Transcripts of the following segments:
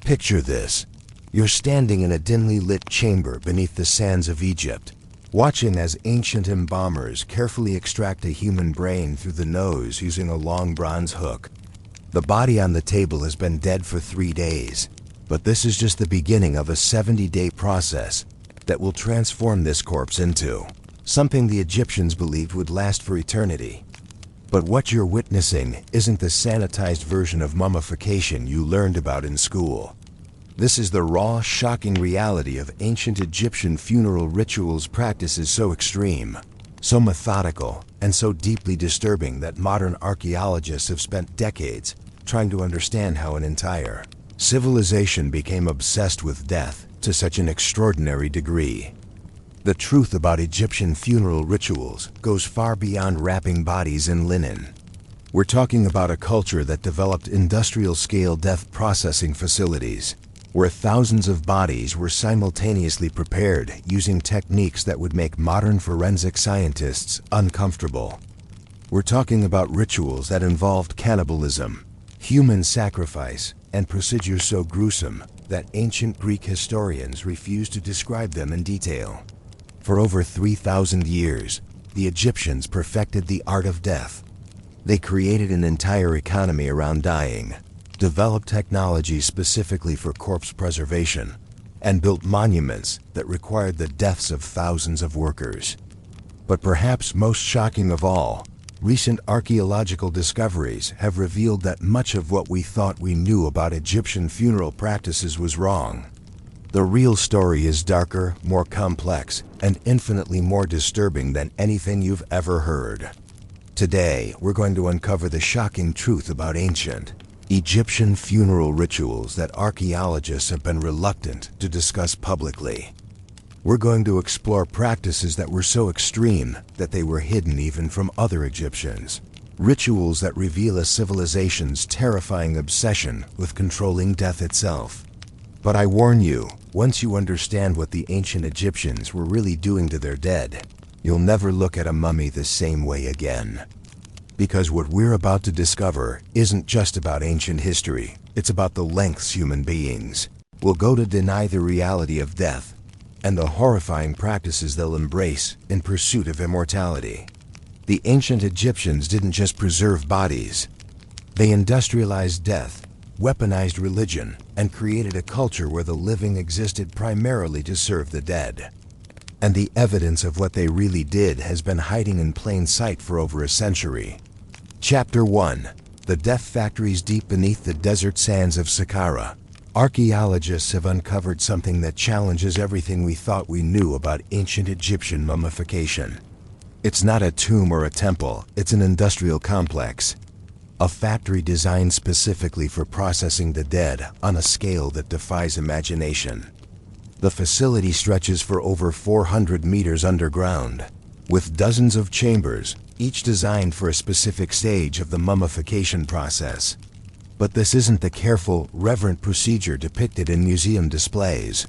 Picture this. You're standing in a dimly lit chamber beneath the sands of Egypt, watching as ancient embalmers carefully extract a human brain through the nose using a long bronze hook. The body on the table has been dead for 3 days, but this is just the beginning of a 70-day process that will transform this corpse into something the Egyptians believed would last for eternity. But what you're witnessing isn't the sanitized version of mummification you learned about in school. This is the raw, shocking reality of ancient Egyptian funeral rituals practices so extreme, so methodical, and so deeply disturbing that modern archaeologists have spent decades trying to understand how an entire civilization became obsessed with death to such an extraordinary degree. The truth about Egyptian funeral rituals goes far beyond wrapping bodies in linen. We're talking about a culture that developed industrial-scale death processing facilities, where thousands of bodies were simultaneously prepared using techniques that would make modern forensic scientists uncomfortable. We're talking about rituals that involved cannibalism, human sacrifice, and procedures so gruesome that ancient Greek historians refuse to describe them in detail. For over 3,000 years, the Egyptians perfected the art of death. They created an entire economy around dying, developed technology specifically for corpse preservation, and built monuments that required the deaths of thousands of workers. But perhaps most shocking of all, recent archaeological discoveries have revealed that much of what we thought we knew about Egyptian funeral practices was wrong. The real story is darker, more complex, and infinitely more disturbing than anything you've ever heard. Today, we're going to uncover the shocking truth about ancient Egyptian funeral rituals that archaeologists have been reluctant to discuss publicly. We're going to explore practices that were so extreme that they were hidden even from other Egyptians. Rituals that reveal a civilization's terrifying obsession with controlling death itself. But I warn you, once you understand what the ancient Egyptians were really doing to their dead, you'll never look at a mummy the same way again. Because what we're about to discover isn't just about ancient history, it's about the lengths human beings will go to deny the reality of death and the horrifying practices they'll embrace in pursuit of immortality. The ancient Egyptians didn't just preserve bodies. They industrialized death, weaponized religion, and created a culture where the living existed primarily to serve the dead. And the evidence of what they really did has been hiding in plain sight for over a century. Chapter 1. The Death Factories Deep Beneath the Desert Sands of Saqqara. Archaeologists have uncovered something that challenges everything we thought we knew about ancient Egyptian mummification. It's not a tomb or a temple, it's an industrial complex. A factory designed specifically for processing the dead on a scale that defies imagination. The facility stretches for over 400 meters underground, with dozens of chambers, each designed for a specific stage of the mummification process. But this isn't the careful, reverent procedure depicted in museum displays.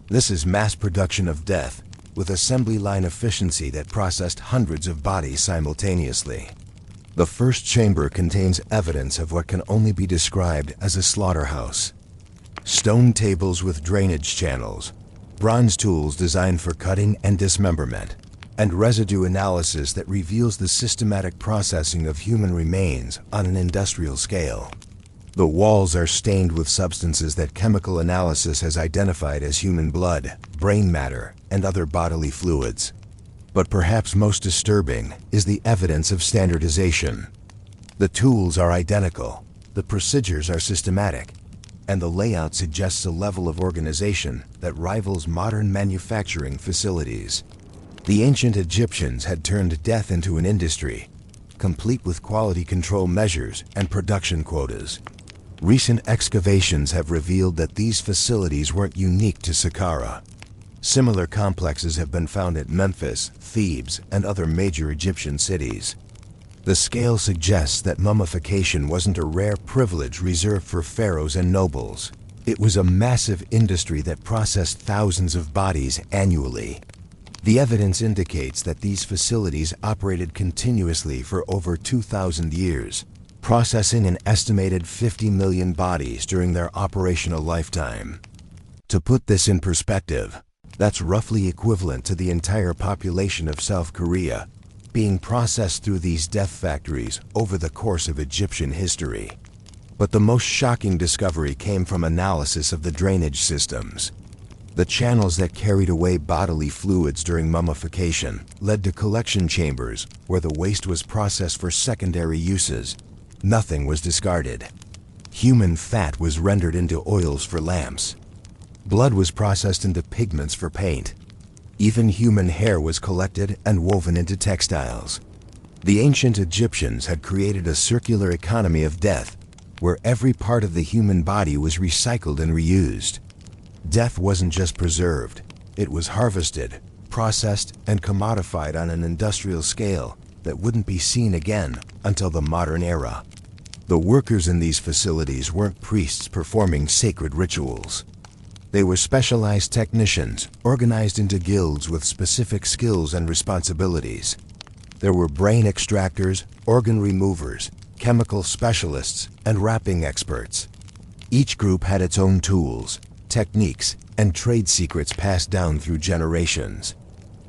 This is mass production of death, with assembly line efficiency that processed hundreds of bodies simultaneously. The first chamber contains evidence of what can only be described as a slaughterhouse. Stone tables with drainage channels, bronze tools designed for cutting and dismemberment, and residue analysis that reveals the systematic processing of human remains on an industrial scale. The walls are stained with substances that chemical analysis has identified as human blood, brain matter, and other bodily fluids. But perhaps most disturbing is the evidence of standardization. The tools are identical, the procedures are systematic, and the layout suggests a level of organization that rivals modern manufacturing facilities. The ancient Egyptians had turned death into an industry, complete with quality control measures and production quotas. Recent excavations have revealed that these facilities weren't unique to Saqqara. Similar complexes have been found at Memphis, Thebes, and other major Egyptian cities. The scale suggests that mummification wasn't a rare privilege reserved for pharaohs and nobles. It was a massive industry that processed thousands of bodies annually. The evidence indicates that these facilities operated continuously for over 2,000 years, processing an estimated 50 million bodies during their operational lifetime. To put this in perspective, that's roughly equivalent to the entire population of South Korea being processed through these death factories over the course of Egyptian history. But the most shocking discovery came from analysis of the drainage systems. The channels that carried away bodily fluids during mummification led to collection chambers where the waste was processed for secondary uses. Nothing was discarded. Human fat was rendered into oils for lamps. Blood was processed into pigments for paint. Even human hair was collected and woven into textiles. The ancient Egyptians had created a circular economy of death, where every part of the human body was recycled and reused. Death wasn't just preserved, it was harvested, processed, and commodified on an industrial scale that wouldn't be seen again until the modern era. The workers in these facilities weren't priests performing sacred rituals. They were specialized technicians, organized into guilds with specific skills and responsibilities. There were brain extractors, organ removers, chemical specialists, and wrapping experts. Each group had its own tools, techniques, and trade secrets passed down through generations.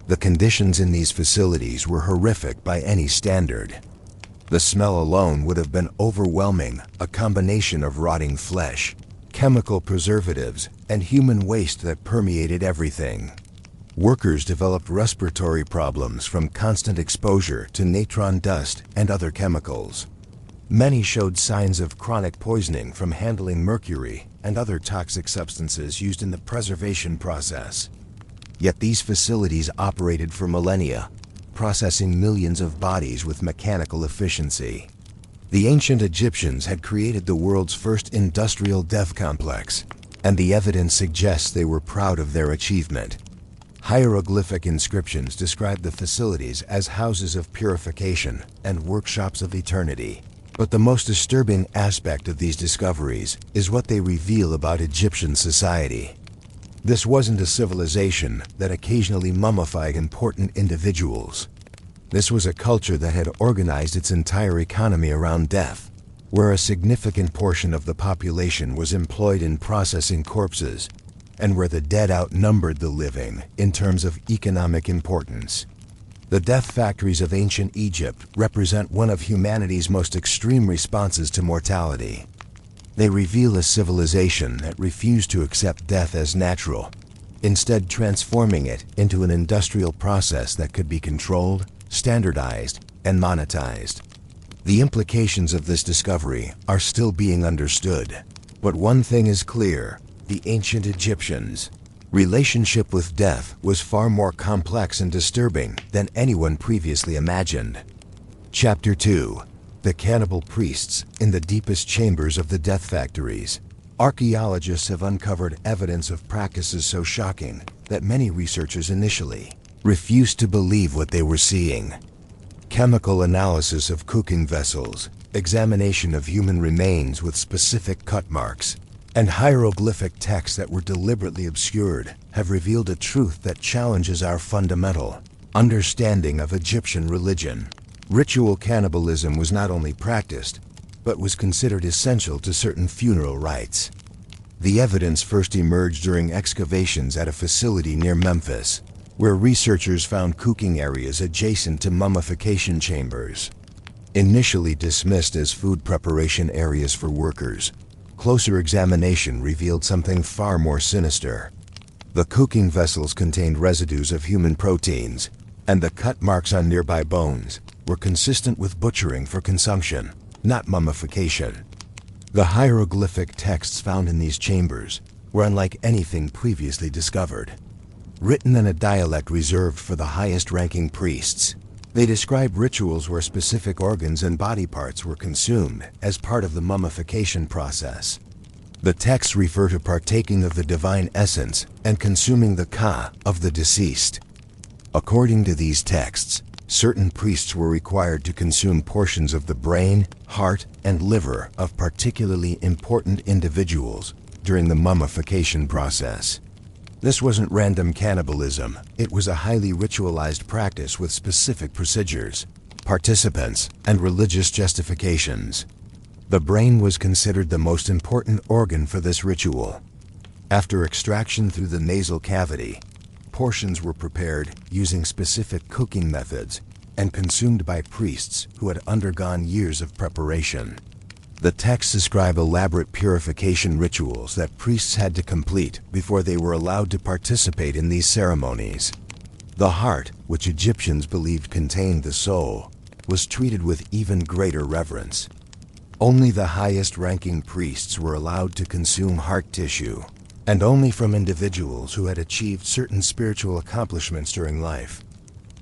The conditions in these facilities were horrific by any standard. The smell alone would have been overwhelming, a combination of rotting flesh, chemical preservatives, and human waste that permeated everything. Workers developed respiratory problems from constant exposure to natron dust and other chemicals. Many showed signs of chronic poisoning from handling mercury and other toxic substances used in the preservation process. Yet these facilities operated for millennia, processing millions of bodies with mechanical efficiency. The ancient Egyptians had created the world's first industrial death complex, and the evidence suggests they were proud of their achievement. Hieroglyphic inscriptions describe the facilities as houses of purification and workshops of eternity. But the most disturbing aspect of these discoveries is what they reveal about Egyptian society. This wasn't a civilization that occasionally mummified important individuals. This was a culture that had organized its entire economy around death, where a significant portion of the population was employed in processing corpses, and where the dead outnumbered the living in terms of economic importance. The death factories of ancient Egypt represent one of humanity's most extreme responses to mortality. They reveal a civilization that refused to accept death as natural, instead transforming it into an industrial process that could be controlled, standardized, and monetized. The implications of this discovery are still being understood. But one thing is clear: the ancient Egyptians' relationship with death was far more complex and disturbing than anyone previously imagined. Chapter 2: The Cannibal Priests in the Deepest Chambers of the Death Factories. Archaeologists have uncovered evidence of practices so shocking that many researchers initially refused to believe what they were seeing. Chemical analysis of cooking vessels, examination of human remains with specific cut marks, and hieroglyphic texts that were deliberately obscured have revealed a truth that challenges our fundamental understanding of Egyptian religion. Ritual cannibalism was not only practiced, but was considered essential to certain funeral rites. The evidence first emerged during excavations at a facility near Memphis, where researchers found cooking areas adjacent to mummification chambers. Initially dismissed as food preparation areas for workers, closer examination revealed something far more sinister. The cooking vessels contained residues of human proteins, and the cut marks on nearby bones were consistent with butchering for consumption, not mummification. The hieroglyphic texts found in these chambers were unlike anything previously discovered. Written in a dialect reserved for the highest-ranking priests, they describe rituals where specific organs and body parts were consumed as part of the mummification process. The texts refer to partaking of the divine essence and consuming the ka of the deceased. According to these texts, certain priests were required to consume portions of the brain, heart, and liver of particularly important individuals during the mummification process. This wasn't random cannibalism. It was a highly ritualized practice with specific procedures, participants, and religious justifications. The brain was considered the most important organ for this ritual. After extraction through the nasal cavity, portions were prepared using specific cooking methods and consumed by priests who had undergone years of preparation. The texts describe elaborate purification rituals that priests had to complete before they were allowed to participate in these ceremonies. The heart, which Egyptians believed contained the soul, was treated with even greater reverence. Only the highest-ranking priests were allowed to consume heart tissue, and only from individuals who had achieved certain spiritual accomplishments during life.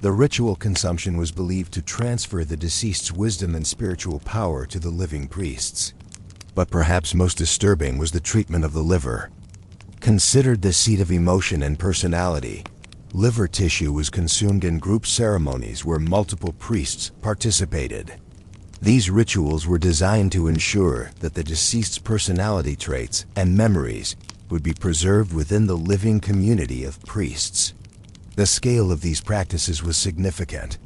The ritual consumption was believed to transfer the deceased's wisdom and spiritual power to the living priests. But perhaps most disturbing was the treatment of the liver. Considered the seat of emotion and personality, liver tissue was consumed in group ceremonies where multiple priests participated. These rituals were designed to ensure that the deceased's personality traits and memories would be preserved within the living community of priests. The scale of these practices was significant.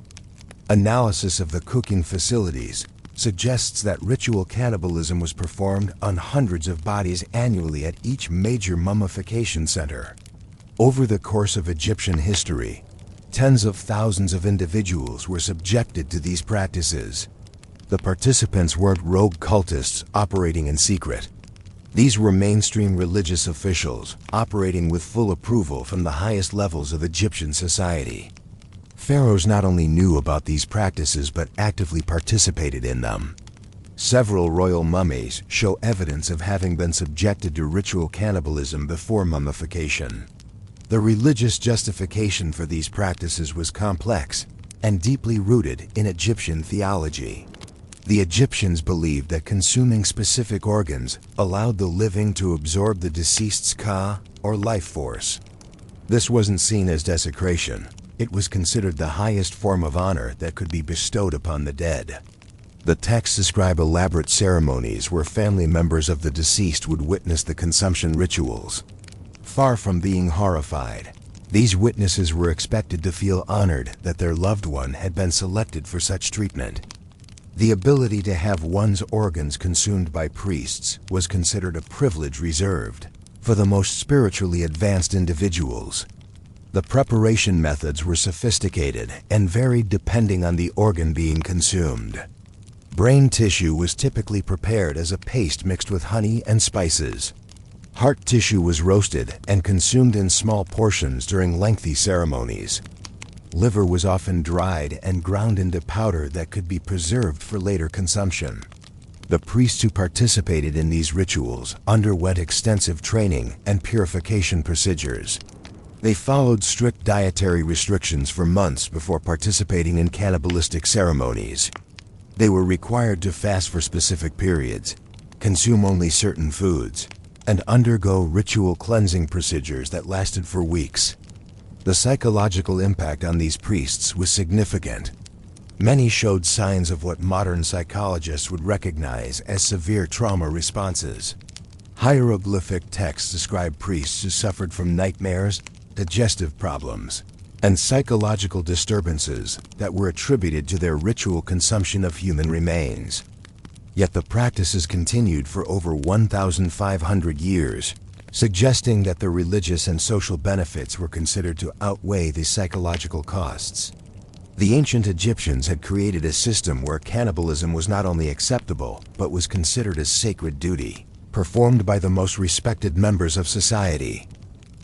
Analysis of the cooking facilities suggests that ritual cannibalism was performed on hundreds of bodies annually at each major mummification center. Over the course of Egyptian history, tens of thousands of individuals were subjected to these practices. The participants weren't rogue cultists operating in secret. These were mainstream religious officials operating with full approval from the highest levels of Egyptian society. Pharaohs not only knew about these practices but actively participated in them. Several royal mummies show evidence of having been subjected to ritual cannibalism before mummification. The religious justification for these practices was complex and deeply rooted in Egyptian theology. The Egyptians believed that consuming specific organs allowed the living to absorb the deceased's ka, or life force. This wasn't seen as desecration. It was considered the highest form of honor that could be bestowed upon the dead. The texts describe elaborate ceremonies where family members of the deceased would witness the consumption rituals. Far from being horrified, these witnesses were expected to feel honored that their loved one had been selected for such treatment. The ability to have one's organs consumed by priests was considered a privilege reserved for the most spiritually advanced individuals. The preparation methods were sophisticated and varied depending on the organ being consumed. Brain tissue was typically prepared as a paste mixed with honey and spices. Heart tissue was roasted and consumed in small portions during lengthy ceremonies. Liver was often dried and ground into powder that could be preserved for later consumption. The priests who participated in these rituals underwent extensive training and purification procedures. They followed strict dietary restrictions for months before participating in cannibalistic ceremonies. They were required to fast for specific periods, consume only certain foods, and undergo ritual cleansing procedures that lasted for weeks. The psychological impact on these priests was significant. Many showed signs of what modern psychologists would recognize as severe trauma responses. Hieroglyphic texts describe priests who suffered from nightmares, digestive problems, and psychological disturbances that were attributed to their ritual consumption of human remains. Yet the practices continued for over 1,500 years, suggesting that the religious and social benefits were considered to outweigh the psychological costs. The ancient Egyptians had created a system where cannibalism was not only acceptable, but was considered a sacred duty, performed by the most respected members of society.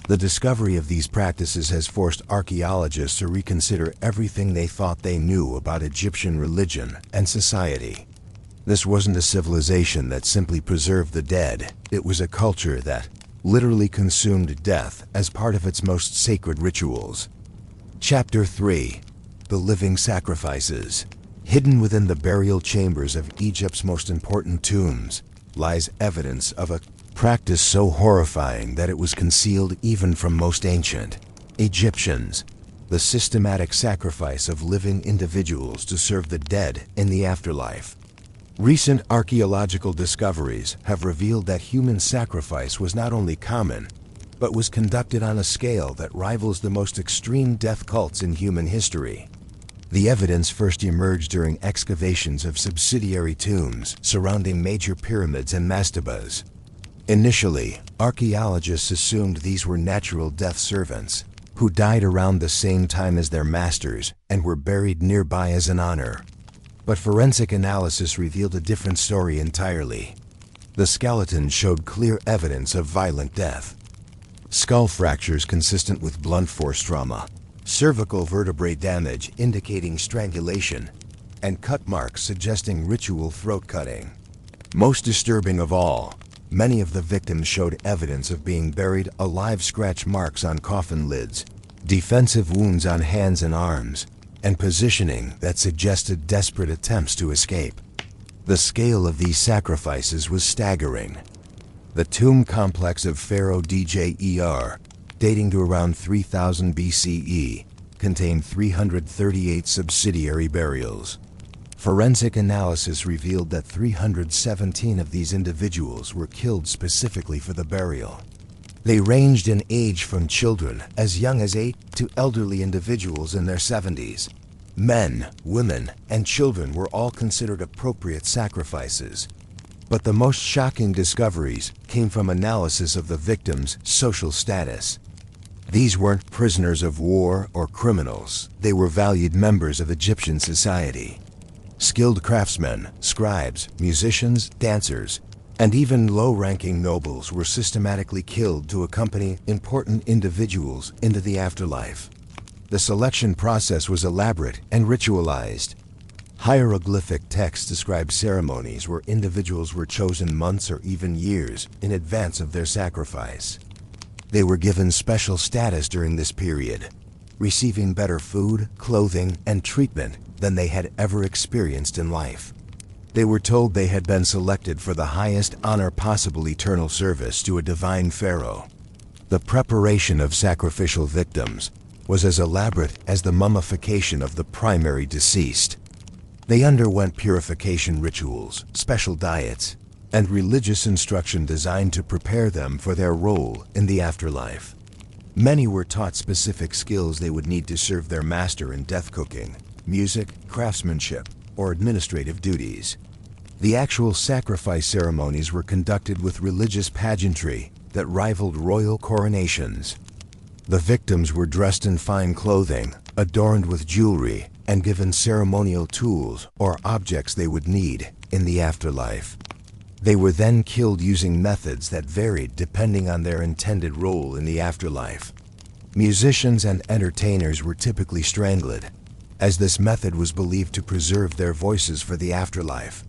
The discovery of these practices has forced archaeologists to reconsider everything they thought they knew about Egyptian religion and society. This wasn't a civilization that simply preserved the dead. It was a culture that literally consumed death as part of its most sacred rituals. Chapter 3. The Living Sacrifices. Hidden within the burial chambers of Egypt's most important tombs lies evidence of a practice so horrifying that it was concealed even from most ancient Egyptians: the systematic sacrifice of living individuals to serve the dead in the afterlife. Recent archaeological discoveries have revealed that human sacrifice was not only common, but was conducted on a scale that rivals the most extreme death cults in human history. The evidence first emerged during excavations of subsidiary tombs surrounding major pyramids and mastabas. Initially, archaeologists assumed these were natural death servants, who died around the same time as their masters and were buried nearby as an honor. But forensic analysis revealed a different story entirely. The skeleton showed clear evidence of violent death. Skull fractures consistent with blunt force trauma, cervical vertebrae damage indicating strangulation, and cut marks suggesting ritual throat cutting. Most disturbing of all, many of the victims showed evidence of being buried alive: scratch marks on coffin lids, defensive wounds on hands and arms, and positioning that suggested desperate attempts to escape. The scale of these sacrifices was staggering. The tomb complex of Pharaoh Djer, dating to around 3000 BCE, contained 338 subsidiary burials. Forensic analysis revealed that 317 of these individuals were killed specifically for the burial. They ranged in age from children as young as 8 to elderly individuals in their 70s. Men, women, and children were all considered appropriate sacrifices. But the most shocking discoveries came from analysis of the victims' social status. These weren't prisoners of war or criminals. They were valued members of Egyptian society. Skilled craftsmen, scribes, musicians, dancers, and even low-ranking nobles were systematically killed to accompany important individuals into the afterlife. The selection process was elaborate and ritualized. Hieroglyphic texts describe ceremonies where individuals were chosen months or even years in advance of their sacrifice. They were given special status during this period, receiving better food, clothing, and treatment than they had ever experienced in life. They were told they had been selected for the highest honor possible: eternal service to a divine pharaoh. The preparation of sacrificial victims was as elaborate as the mummification of the primary deceased. They underwent purification rituals, special diets, and religious instruction designed to prepare them for their role in the afterlife. Many were taught specific skills they would need to serve their master in death: cooking, music, craftsmanship, or administrative duties. The actual sacrifice ceremonies were conducted with religious pageantry that rivaled royal coronations. The victims were dressed in fine clothing, adorned with jewelry, and given ceremonial tools or objects they would need in the afterlife. They were then killed using methods that varied depending on their intended role in the afterlife. Musicians and entertainers were typically strangled, as this method was believed to preserve their voices for the afterlife.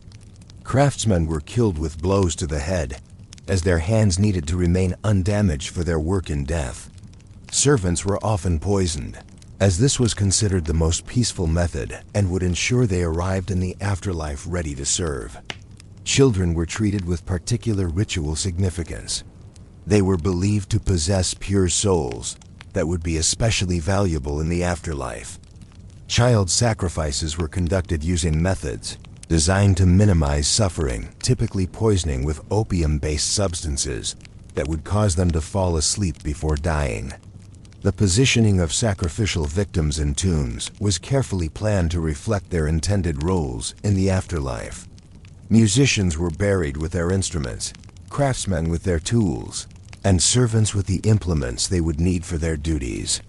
Craftsmen were killed with blows to the head, as their hands needed to remain undamaged for their work in death. Servants were often poisoned, as this was considered the most peaceful method and would ensure they arrived in the afterlife ready to serve. Children were treated with particular ritual significance. They were believed to possess pure souls that would be especially valuable in the afterlife. Child sacrifices were conducted using methods designed to minimize suffering, typically poisoning with opium-based substances that would cause them to fall asleep before dying. The positioning of sacrificial victims in tombs was carefully planned to reflect their intended roles in the afterlife. Musicians were buried with their instruments, craftsmen with their tools, and servants with the implements they would need for their duties.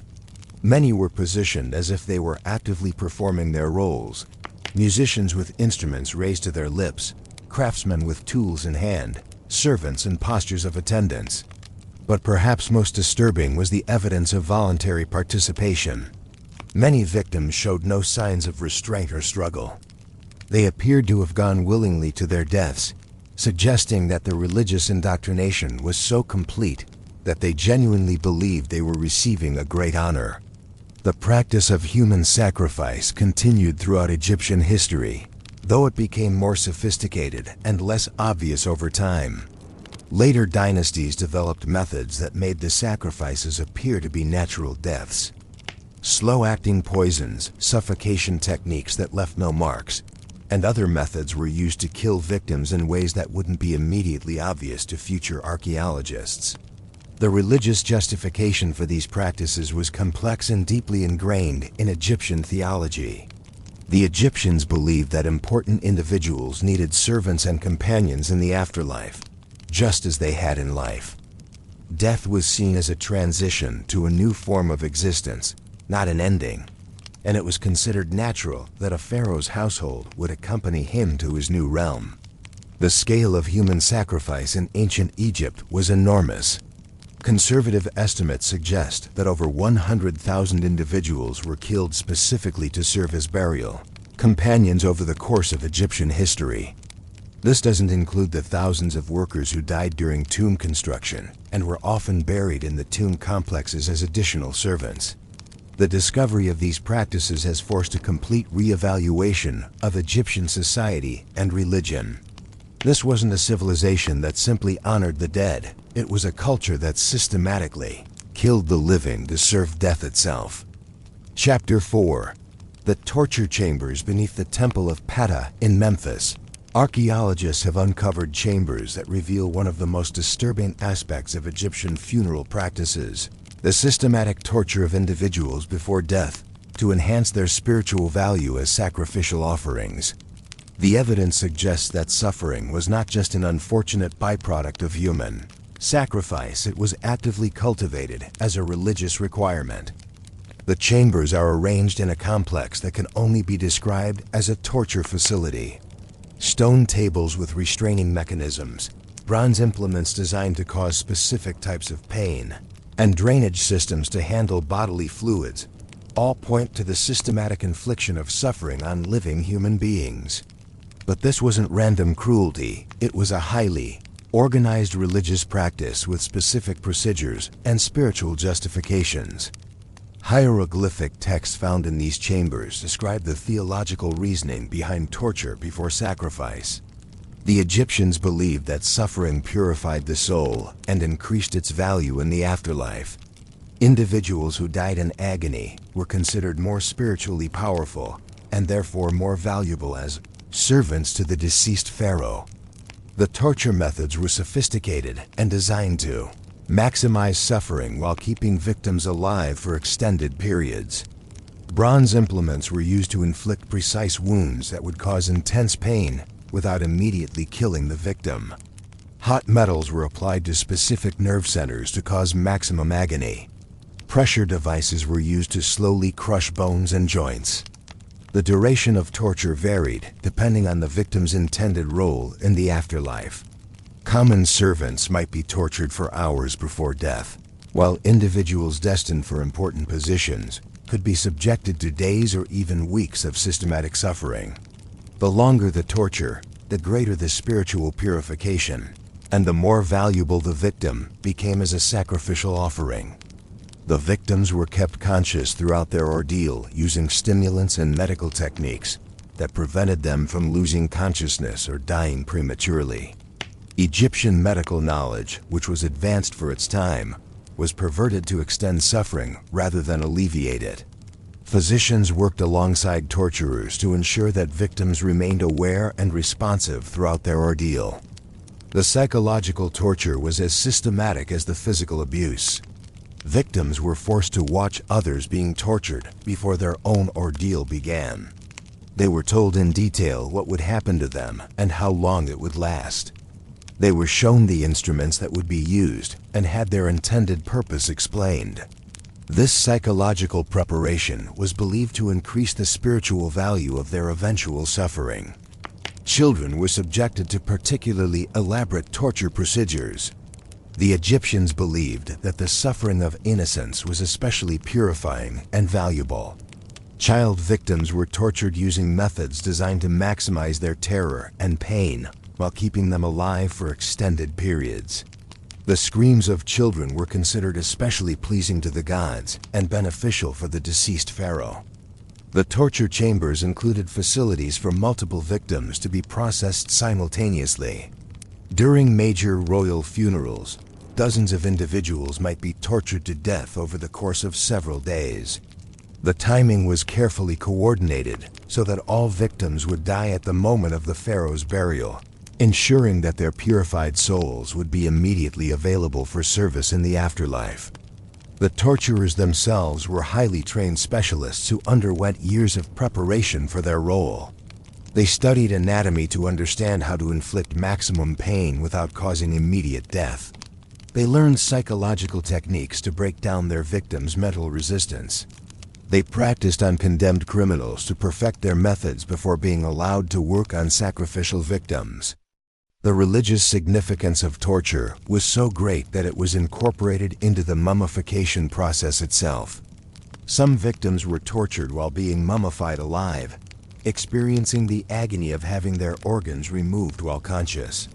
Many were positioned as if they were actively performing their roles: musicians with instruments raised to their lips, craftsmen with tools in hand, servants in postures of attendance. But perhaps most disturbing was the evidence of voluntary participation. Many victims showed no signs of restraint or struggle. They appeared to have gone willingly to their deaths, suggesting that the religious indoctrination was so complete that they genuinely believed they were receiving a great honor. The practice of human sacrifice continued throughout Egyptian history, though it became more sophisticated and less obvious over time. Later dynasties developed methods that made the sacrifices appear to be natural deaths. Slow-acting poisons, suffocation techniques that left no marks, and other methods were used to kill victims in ways that wouldn't be immediately obvious to future archaeologists. The religious justification for these practices was complex and deeply ingrained in Egyptian theology. The Egyptians believed that important individuals needed servants and companions in the afterlife, just as they had in life. Death was seen as a transition to a new form of existence, not an ending, and it was considered natural that a pharaoh's household would accompany him to his new realm. The scale of human sacrifice in ancient Egypt was enormous. Conservative estimates suggest that over 100,000 individuals were killed specifically to serve as burial companions over the course of Egyptian history. This doesn't include the thousands of workers who died during tomb construction and were often buried in the tomb complexes as additional servants. The discovery of these practices has forced a complete re-evaluation of Egyptian society and religion. This wasn't a civilization that simply honored the dead. It was a culture that systematically killed the living to serve death itself. Chapter 4. The Torture Chambers Beneath the Temple of Ptah in Memphis. Archaeologists have uncovered chambers that reveal one of the most disturbing aspects of Egyptian funeral practices: the systematic torture of individuals before death to enhance their spiritual value as sacrificial offerings. The evidence suggests that suffering was not just an unfortunate byproduct of human sacrifice, it was actively cultivated as a religious requirement. The chambers are arranged in a complex that can only be described as a torture facility. Stone tables with restraining mechanisms, bronze implements designed to cause specific types of pain, and drainage systems to handle bodily fluids all point to the systematic infliction of suffering on living human beings. But this wasn't random cruelty, it was a highly organized religious practice with specific procedures and spiritual justifications. Hieroglyphic texts found in these chambers describe the theological reasoning behind torture before sacrifice. The Egyptians believed that suffering purified the soul and increased its value in the afterlife. Individuals who died in agony were considered more spiritually powerful and therefore more valuable as servants to the deceased pharaoh. The torture methods were sophisticated and designed to maximize suffering while keeping victims alive for extended periods. Bronze implements were used to inflict precise wounds that would cause intense pain without immediately killing the victim. Hot metals were applied to specific nerve centers to cause maximum agony. Pressure devices were used to slowly crush bones and joints. The duration of torture varied depending on the victim's intended role in the afterlife. Common servants might be tortured for hours before death, while individuals destined for important positions could be subjected to days or even weeks of systematic suffering. The longer the torture, the greater the spiritual purification, and the more valuable the victim became as a sacrificial offering. The victims were kept conscious throughout their ordeal using stimulants and medical techniques that prevented them from losing consciousness or dying prematurely. Egyptian medical knowledge, which was advanced for its time, was perverted to extend suffering rather than alleviate it. Physicians worked alongside torturers to ensure that victims remained aware and responsive throughout their ordeal. The psychological torture was as systematic as the physical abuse. Victims were forced to watch others being tortured before their own ordeal began. They were told in detail what would happen to them and how long it would last. They were shown the instruments that would be used and had their intended purpose explained. This psychological preparation was believed to increase the spiritual value of their eventual suffering. Children were subjected to particularly elaborate torture procedures. The Egyptians believed that the suffering of innocence was especially purifying and valuable. Child victims were tortured using methods designed to maximize their terror and pain while keeping them alive for extended periods. The screams of children were considered especially pleasing to the gods and beneficial for the deceased pharaoh. The torture chambers included facilities for multiple victims to be processed simultaneously. During major royal funerals, dozens of individuals might be tortured to death over the course of several days. The timing was carefully coordinated so that all victims would die at the moment of the pharaoh's burial, ensuring that their purified souls would be immediately available for service in the afterlife. The torturers themselves were highly trained specialists who underwent years of preparation for their role. They studied anatomy to understand how to inflict maximum pain without causing immediate death. They learned psychological techniques to break down their victims' mental resistance. They practiced on condemned criminals to perfect their methods before being allowed to work on sacrificial victims. The religious significance of torture was so great that it was incorporated into the mummification process itself. Some victims were tortured while being mummified alive, experiencing the agony of having their organs removed while conscious.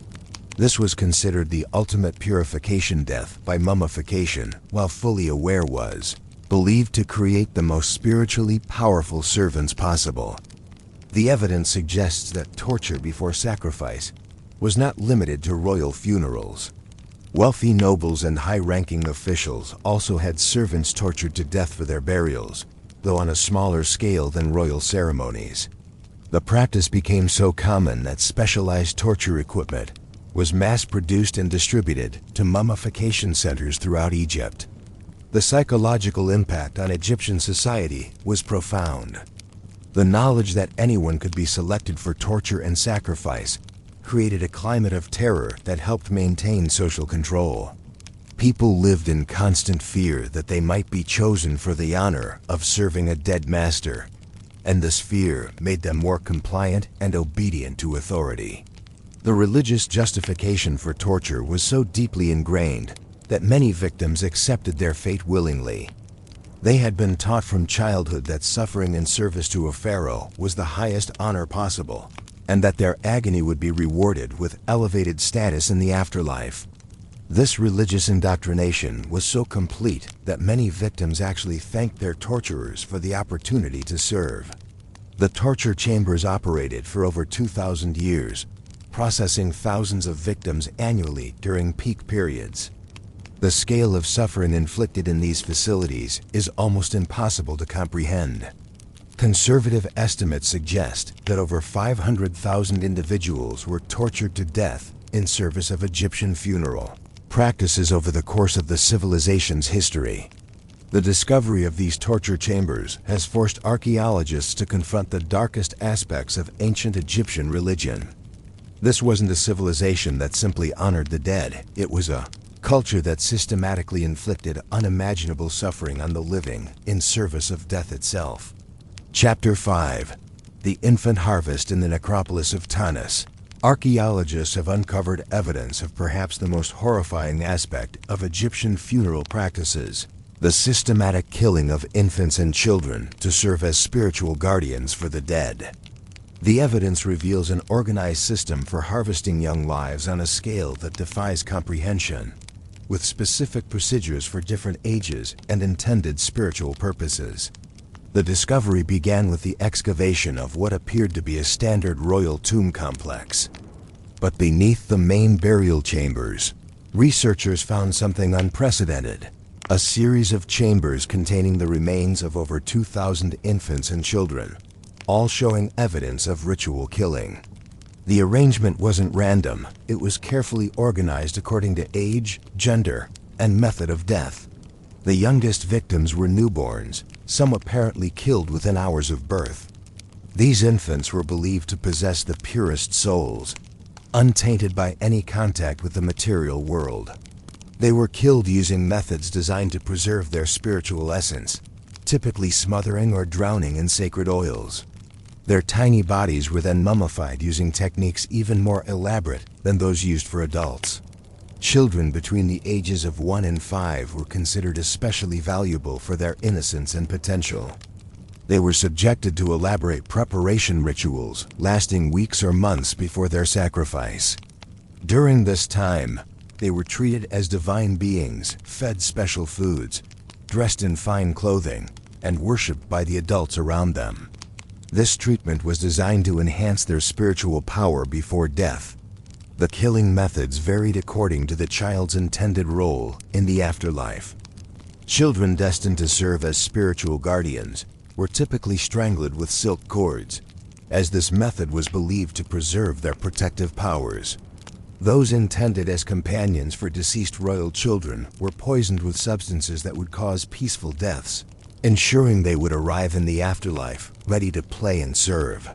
This was considered the ultimate purification death by mummification, while fully aware was believed to create the most spiritually powerful servants possible. The evidence suggests that torture before sacrifice was not limited to royal funerals. Wealthy nobles and high-ranking officials also had servants tortured to death for their burials, though on a smaller scale than royal ceremonies. The practice became so common that specialized torture equipment was mass-produced and distributed to mummification centers throughout Egypt. The psychological impact on Egyptian society was profound. The knowledge that anyone could be selected for torture and sacrifice created a climate of terror that helped maintain social control. People lived in constant fear that they might be chosen for the honor of serving a dead master, and this fear made them more compliant and obedient to authority. The religious justification for torture was so deeply ingrained that many victims accepted their fate willingly. They had been taught from childhood that suffering in service to a pharaoh was the highest honor possible, and that their agony would be rewarded with elevated status in the afterlife. This religious indoctrination was so complete that many victims actually thanked their torturers for the opportunity to serve. The torture chambers operated for over 2,000 years, processing thousands of victims annually during peak periods. The scale of suffering inflicted in these facilities is almost impossible to comprehend. Conservative estimates suggest that over 500,000 individuals were tortured to death in service of Egyptian funeral practices over the course of the civilization's history. The discovery of these torture chambers has forced archaeologists to confront the darkest aspects of ancient Egyptian religion. This wasn't a civilization that simply honored the dead. It was a culture that systematically inflicted unimaginable suffering on the living in service of death itself. Chapter 5. The Infant Harvest in the Necropolis of Tanis. Archaeologists have uncovered evidence of perhaps the most horrifying aspect of Egyptian funeral practices: the systematic killing of infants and children to serve as spiritual guardians for the dead. The evidence reveals an organized system for harvesting young lives on a scale that defies comprehension, with specific procedures for different ages and intended spiritual purposes. The discovery began with the excavation of what appeared to be a standard royal tomb complex. But beneath the main burial chambers, researchers found something unprecedented: a series of chambers containing the remains of over 2,000 infants and children, all showing evidence of ritual killing. The arrangement wasn't random. It was carefully organized according to age, gender, and method of death. The youngest victims were newborns, some apparently killed within hours of birth. These infants were believed to possess the purest souls, untainted by any contact with the material world. They were killed using methods designed to preserve their spiritual essence, typically smothering or drowning in sacred oils. Their tiny bodies were then mummified using techniques even more elaborate than those used for adults. Children between the ages of 1 and 5 were considered especially valuable for their innocence and potential. They were subjected to elaborate preparation rituals lasting weeks or months before their sacrifice. During this time, they were treated as divine beings, fed special foods, dressed in fine clothing, and worshipped by the adults around them. This treatment was designed to enhance their spiritual power before death. The killing methods varied according to the child's intended role in the afterlife. Children destined to serve as spiritual guardians were typically strangled with silk cords, as this method was believed to preserve their protective powers. Those intended as companions for deceased royal children were poisoned with substances that would cause peaceful deaths, ensuring they would arrive in the afterlife ready to play and serve.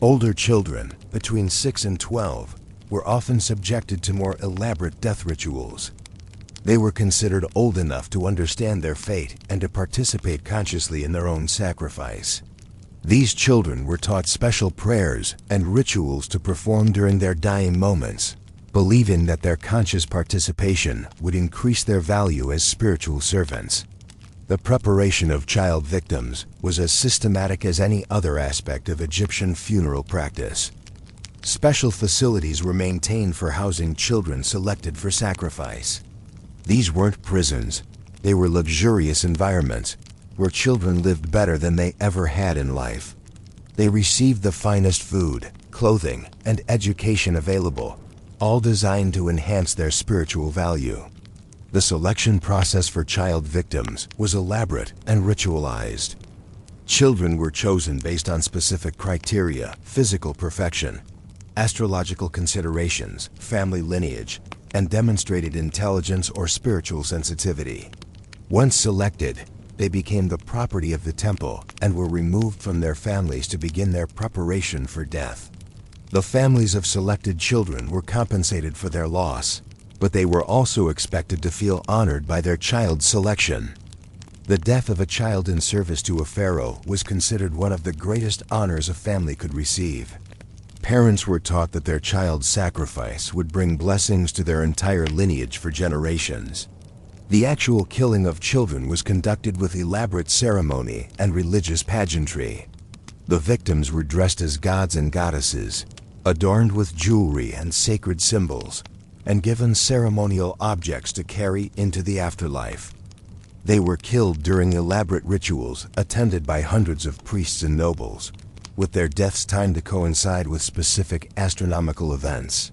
Older children, between 6 and 12, were often subjected to more elaborate death rituals. They were considered old enough to understand their fate and to participate consciously in their own sacrifice. These children were taught special prayers and rituals to perform during their dying moments, believing that their conscious participation would increase their value as spiritual servants. The preparation of child victims was as systematic as any other aspect of Egyptian funeral practice. Special facilities were maintained for housing children selected for sacrifice. These weren't prisons, they were luxurious environments where children lived better than they ever had in life. They received the finest food, clothing, and education available, all designed to enhance their spiritual value. The selection process for child victims was elaborate and ritualized. Children were chosen based on specific criteria: physical perfection, astrological considerations, family lineage, and demonstrated intelligence or spiritual sensitivity. Once selected, they became the property of the temple and were removed from their families to begin their preparation for death. The families of selected children were compensated for their loss, but they were also expected to feel honored by their child's selection. The death of a child in service to a pharaoh was considered one of the greatest honors a family could receive. Parents were taught that their child's sacrifice would bring blessings to their entire lineage for generations. The actual killing of children was conducted with elaborate ceremony and religious pageantry. The victims were dressed as gods and goddesses, adorned with jewelry and sacred symbols, and given ceremonial objects to carry into the afterlife. They were killed during elaborate rituals attended by hundreds of priests and nobles, with their deaths timed to coincide with specific astronomical events.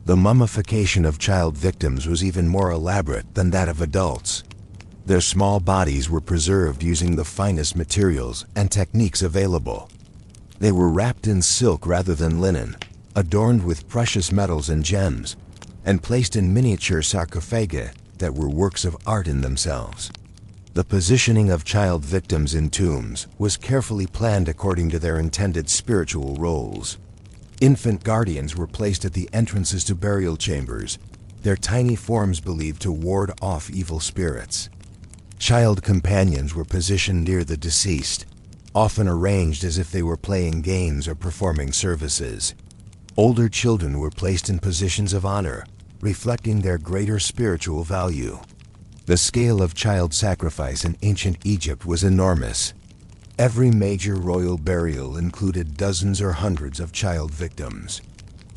The mummification of child victims was even more elaborate than that of adults. Their small bodies were preserved using the finest materials and techniques available. They were wrapped in silk rather than linen, adorned with precious metals and gems, and placed in miniature sarcophagi that were works of art in themselves. The positioning of child victims in tombs was carefully planned according to their intended spiritual roles. Infant guardians were placed at the entrances to burial chambers, their tiny forms believed to ward off evil spirits. Child companions were positioned near the deceased, often arranged as if they were playing games or performing services. Older children were placed in positions of honor, reflecting their greater spiritual value. The scale of child sacrifice in ancient Egypt was enormous. Every major royal burial included dozens or hundreds of child victims.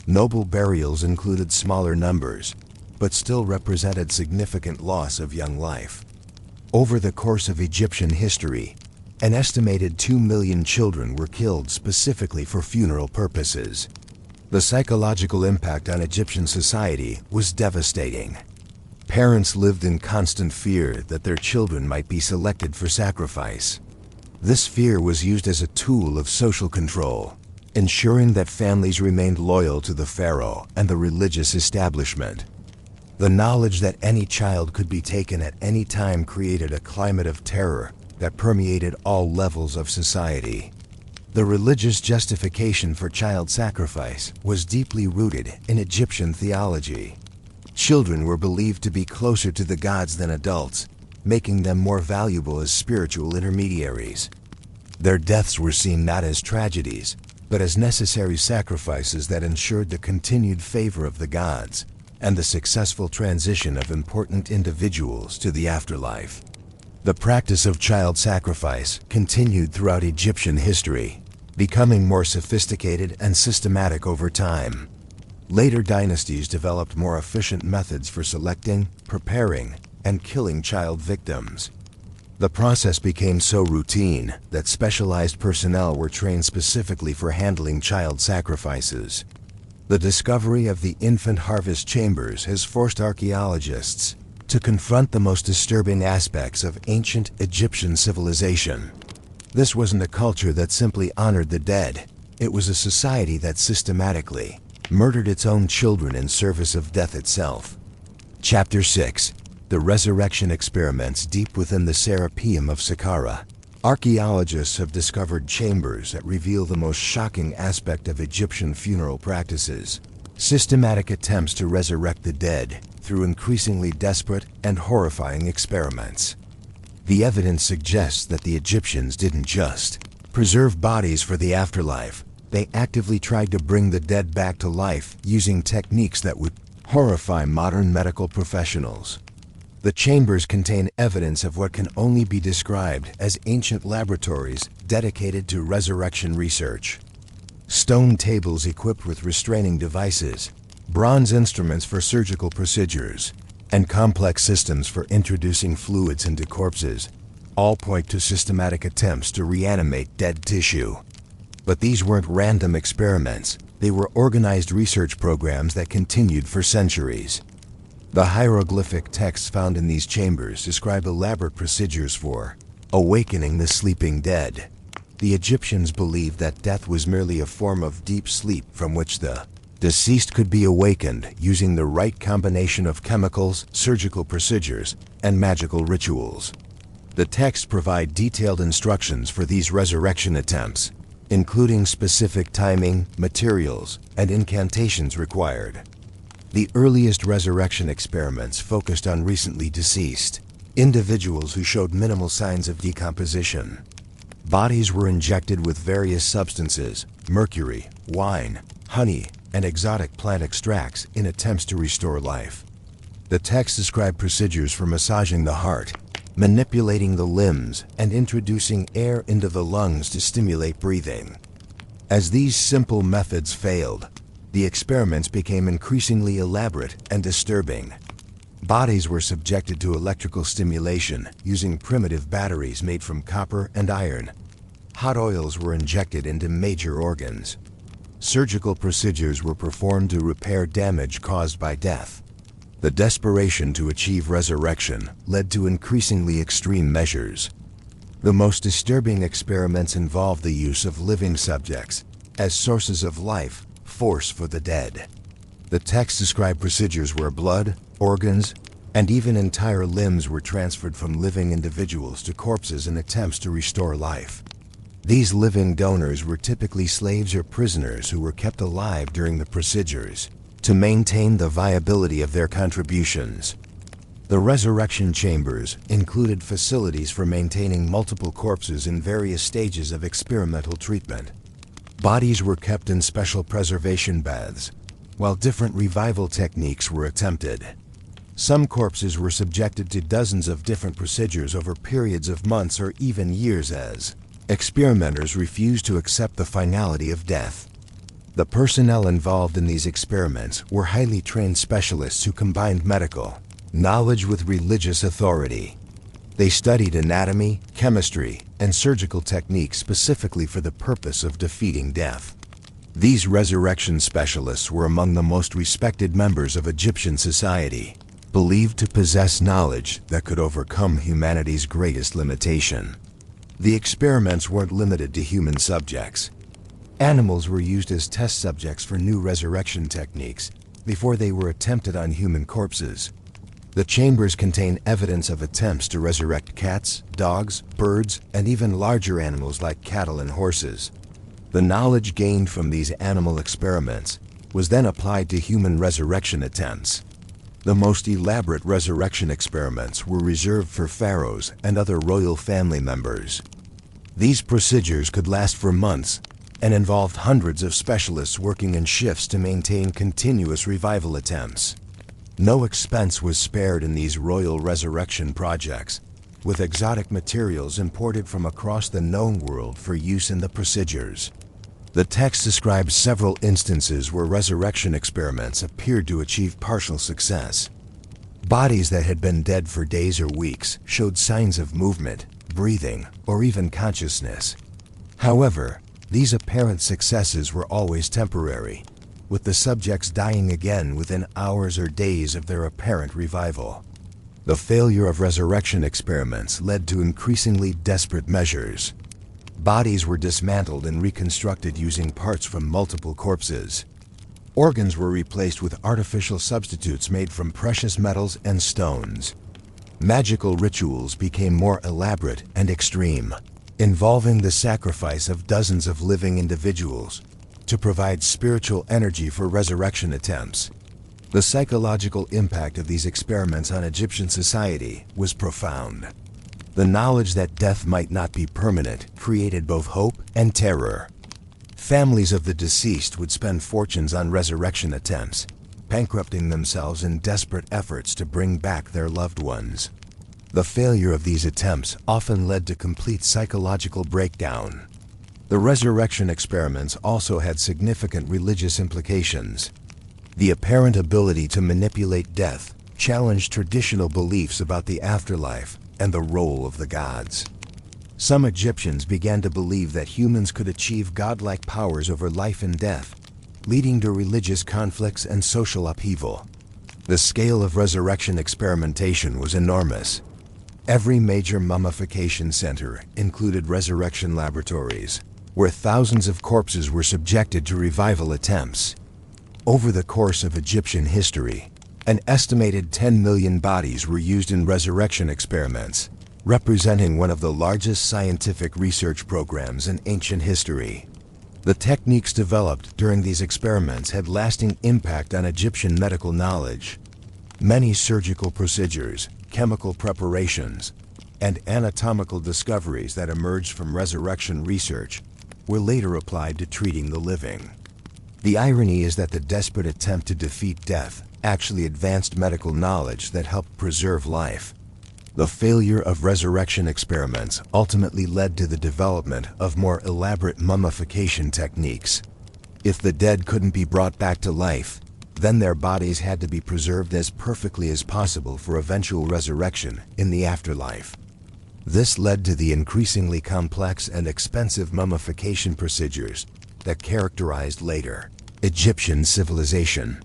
Noble burials included smaller numbers, but still represented significant loss of young life. Over the course of Egyptian history, an estimated 2 million children were killed specifically for funeral purposes. The psychological impact on Egyptian society was devastating. Parents lived in constant fear that their children might be selected for sacrifice. This fear was used as a tool of social control, ensuring that families remained loyal to the pharaoh and the religious establishment. The knowledge that any child could be taken at any time created a climate of terror that permeated all levels of society. The religious justification for child sacrifice was deeply rooted in Egyptian theology. Children were believed to be closer to the gods than adults, making them more valuable as spiritual intermediaries. Their deaths were seen not as tragedies, but as necessary sacrifices that ensured the continued favor of the gods and the successful transition of important individuals to the afterlife. The practice of child sacrifice continued throughout Egyptian history, becoming more sophisticated and systematic over time. Later dynasties developed more efficient methods for selecting, preparing, and killing child victims. The process became so routine that specialized personnel were trained specifically for handling child sacrifices. The discovery of the infant harvest chambers has forced archaeologists to confront the most disturbing aspects of ancient Egyptian civilization. This wasn't a culture that simply honored the dead. It was a society that systematically murdered its own children in service of death itself. Chapter 6. The Resurrection Experiments Deep Within the Serapeum of Saqqara. Archaeologists have discovered chambers that reveal the most shocking aspect of Egyptian funeral practices: systematic attempts to resurrect the dead through increasingly desperate and horrifying experiments. The evidence suggests that the Egyptians didn't just preserve bodies for the afterlife. They actively tried to bring the dead back to life using techniques that would horrify modern medical professionals. The chambers contain evidence of what can only be described as ancient laboratories dedicated to resurrection research. Stone tables equipped with restraining devices, bronze instruments for surgical procedures, and complex systems for introducing fluids into corpses all point to systematic attempts to reanimate dead tissue. But these weren't random experiments. They were organized research programs that continued for centuries. The hieroglyphic texts found in these chambers describe elaborate procedures for awakening the sleeping dead. The Egyptians believed that death was merely a form of deep sleep from which the deceased could be awakened using the right combination of chemicals, surgical procedures, and magical rituals. The texts provide detailed instructions for these resurrection attempts, including specific timing, materials, and incantations required. The earliest resurrection experiments focused on recently deceased individuals who showed minimal signs of decomposition. Bodies were injected with various substances: mercury, wine, honey, and exotic plant extracts in attempts to restore life. The texts describe procedures for massaging the heart, manipulating the limbs, and introducing air into the lungs to stimulate breathing. As these simple methods failed, the experiments became increasingly elaborate and disturbing. Bodies were subjected to electrical stimulation using primitive batteries made from copper and iron. Hot oils were injected into major organs. Surgical procedures were performed to repair damage caused by death. The desperation to achieve resurrection led to increasingly extreme measures. The most disturbing experiments involved the use of living subjects as sources of life force for the dead. The texts describe procedures where blood, organs, and even entire limbs were transferred from living individuals to corpses in attempts to restore life. These living donors were typically slaves or prisoners who were kept alive during the procedures to maintain the viability of their contributions. The resurrection chambers included facilities for maintaining multiple corpses in various stages of experimental treatment. Bodies were kept in special preservation baths, while different revival techniques were attempted. Some corpses were subjected to dozens of different procedures over periods of months or even years as experimenters refused to accept the finality of death. The personnel involved in these experiments were highly trained specialists who combined medical knowledge with religious authority. They studied anatomy, chemistry, and surgical techniques specifically for the purpose of defeating death. These resurrection specialists were among the most respected members of Egyptian society, believed to possess knowledge that could overcome humanity's greatest limitation. The experiments weren't limited to human subjects. Animals were used as test subjects for new resurrection techniques before they were attempted on human corpses. The chambers contain evidence of attempts to resurrect cats, dogs, birds, and even larger animals like cattle and horses. The knowledge gained from these animal experiments was then applied to human resurrection attempts. The most elaborate resurrection experiments were reserved for pharaohs and other royal family members. These procedures could last for months and involved hundreds of specialists working in shifts to maintain continuous revival attempts. No expense was spared in these royal resurrection projects, with exotic materials imported from across the known world for use in the procedures. The text describes several instances where resurrection experiments appeared to achieve partial success. Bodies that had been dead for days or weeks showed signs of movement, breathing, or even consciousness. However, these apparent successes were always temporary, with the subjects dying again within hours or days of their apparent revival. The failure of resurrection experiments led to increasingly desperate measures. Bodies were dismantled and reconstructed using parts from multiple corpses. Organs were replaced with artificial substitutes made from precious metals and stones. Magical rituals became more elaborate and extreme, involving the sacrifice of dozens of living individuals to provide spiritual energy for resurrection attempts. The psychological impact of these experiments on Egyptian society was profound. The knowledge that death might not be permanent created both hope and terror. Families of the deceased would spend fortunes on resurrection attempts, bankrupting themselves in desperate efforts to bring back their loved ones. The failure of these attempts often led to complete psychological breakdown. The resurrection experiments also had significant religious implications. The apparent ability to manipulate death challenged traditional beliefs about the afterlife and the role of the gods. Some Egyptians began to believe that humans could achieve godlike powers over life and death, leading to religious conflicts and social upheaval. The scale of resurrection experimentation was enormous. Every major mummification center included resurrection laboratories, where thousands of corpses were subjected to revival attempts. Over the course of Egyptian history, an estimated 10 million bodies were used in resurrection experiments, representing one of the largest scientific research programs in ancient history. The techniques developed during these experiments had lasting impact on Egyptian medical knowledge. Many surgical procedures, chemical preparations, and anatomical discoveries that emerged from resurrection research were later applied to treating the living. The irony is that the desperate attempt to defeat death actually advanced medical knowledge that helped preserve life. The failure of resurrection experiments ultimately led to the development of more elaborate mummification techniques. If the dead couldn't be brought back to life, then their bodies had to be preserved as perfectly as possible for eventual resurrection in the afterlife. This led to the increasingly complex and expensive mummification procedures that characterized later Egyptian civilization.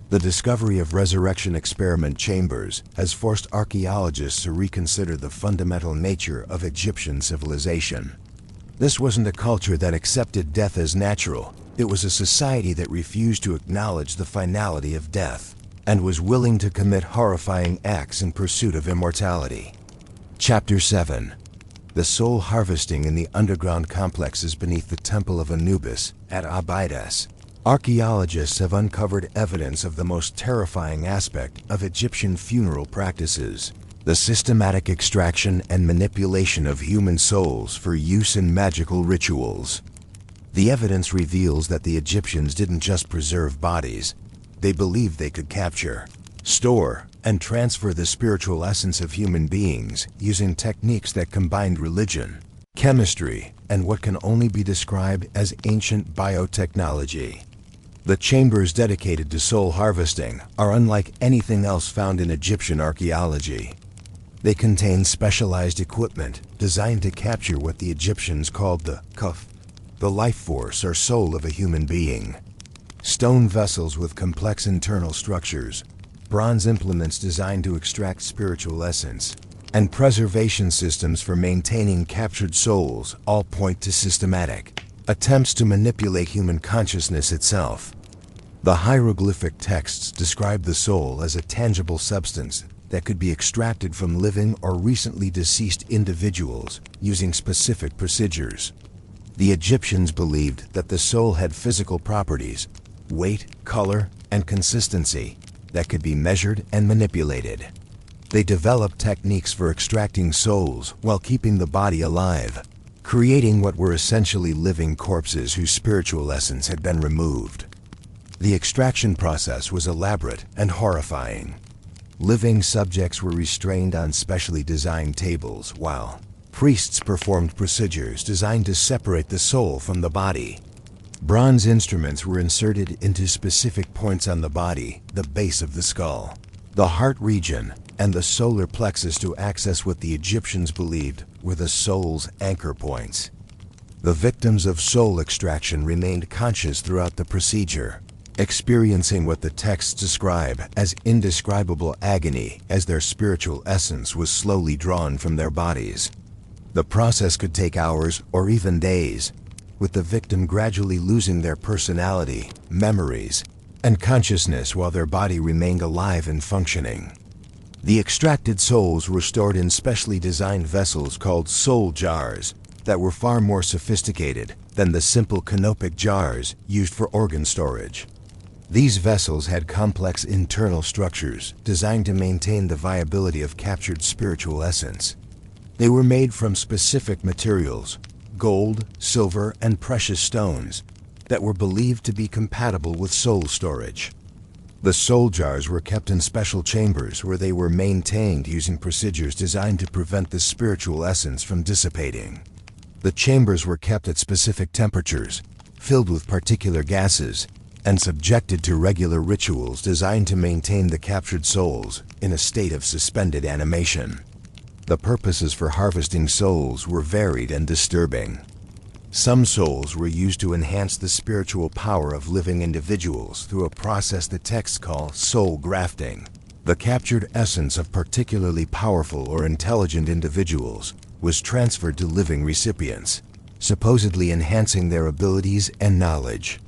The discovery of resurrection experiment chambers has forced archaeologists to reconsider the fundamental nature of Egyptian civilization. This wasn't a culture that accepted death as natural. It was a society that refused to acknowledge the finality of death and was willing to commit horrifying acts in pursuit of immortality. Chapter 7. The soul harvesting in the underground complexes beneath the Temple of Anubis at Abydos. Archaeologists have uncovered evidence of the most terrifying aspect of Egyptian funeral practices: the systematic extraction and manipulation of human souls for use in magical rituals. The evidence reveals that the Egyptians didn't just preserve bodies. They believed they could capture, store, and transfer the spiritual essence of human beings using techniques that combined religion, chemistry, and what can only be described as ancient biotechnology. The chambers dedicated to soul harvesting are unlike anything else found in Egyptian archaeology. They contain specialized equipment designed to capture what the Egyptians called the kuf, the life force or soul of a human being. Stone vessels with complex internal structures, bronze implements designed to extract spiritual essence, and preservation systems for maintaining captured souls all point to systematic attempts to manipulate human consciousness itself. The hieroglyphic texts describe the soul as a tangible substance that could be extracted from living or recently deceased individuals using specific procedures. The Egyptians believed that the soul had physical properties, weight, color, and consistency that could be measured and manipulated. They developed techniques for extracting souls while keeping the body alive, creating what were essentially living corpses whose spiritual essence had been removed. The extraction process was elaborate and horrifying. Living subjects were restrained on specially designed tables, while priests performed procedures designed to separate the soul from the body. Bronze instruments were inserted into specific points on the body, the base of the skull, the heart region, and the solar plexus to access what the Egyptians believed were the soul's anchor points. The victims of soul extraction remained conscious throughout the procedure, experiencing what the texts describe as indescribable agony as their spiritual essence was slowly drawn from their bodies. The process could take hours or even days, with the victim gradually losing their personality, memories, and consciousness while their body remained alive and functioning. The extracted souls were stored in specially designed vessels called soul jars that were far more sophisticated than the simple canopic jars used for organ storage. These vessels had complex internal structures designed to maintain the viability of captured spiritual essence. They were made from specific materials, gold, silver, and precious stones, that were believed to be compatible with soul storage. The soul jars were kept in special chambers where they were maintained using procedures designed to prevent the spiritual essence from dissipating. The chambers were kept at specific temperatures, filled with particular gases, and subjected to regular rituals designed to maintain the captured souls in a state of suspended animation. The purposes for harvesting souls were varied and disturbing. Some souls were used to enhance the spiritual power of living individuals through a process the texts call soul grafting. The captured essence of particularly powerful or intelligent individuals was transferred to living recipients, supposedly enhancing their abilities and knowledge.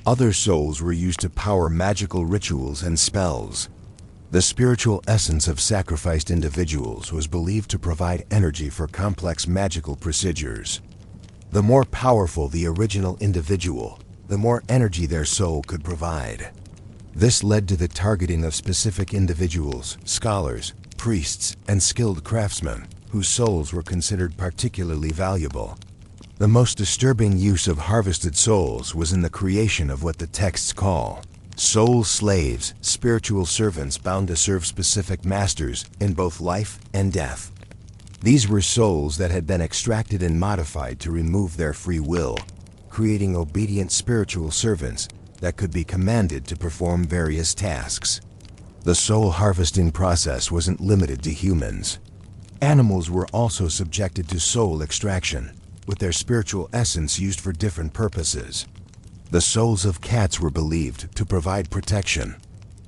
Other souls were used to power magical rituals and spells. The spiritual essence of sacrificed individuals was believed to provide energy for complex magical procedures. The more powerful the original individual, the more energy their soul could provide. This led to the targeting of specific individuals, scholars, priests, and skilled craftsmen, whose souls were considered particularly valuable. The most disturbing use of harvested souls was in the creation of what the texts call soul slaves, spiritual servants bound to serve specific masters in both life and death. These were souls that had been extracted and modified to remove their free will, creating obedient spiritual servants that could be commanded to perform various tasks. The soul harvesting process wasn't limited to humans. Animals were also subjected to soul extraction, with their spiritual essence used for different purposes. The souls of cats were believed to provide protection,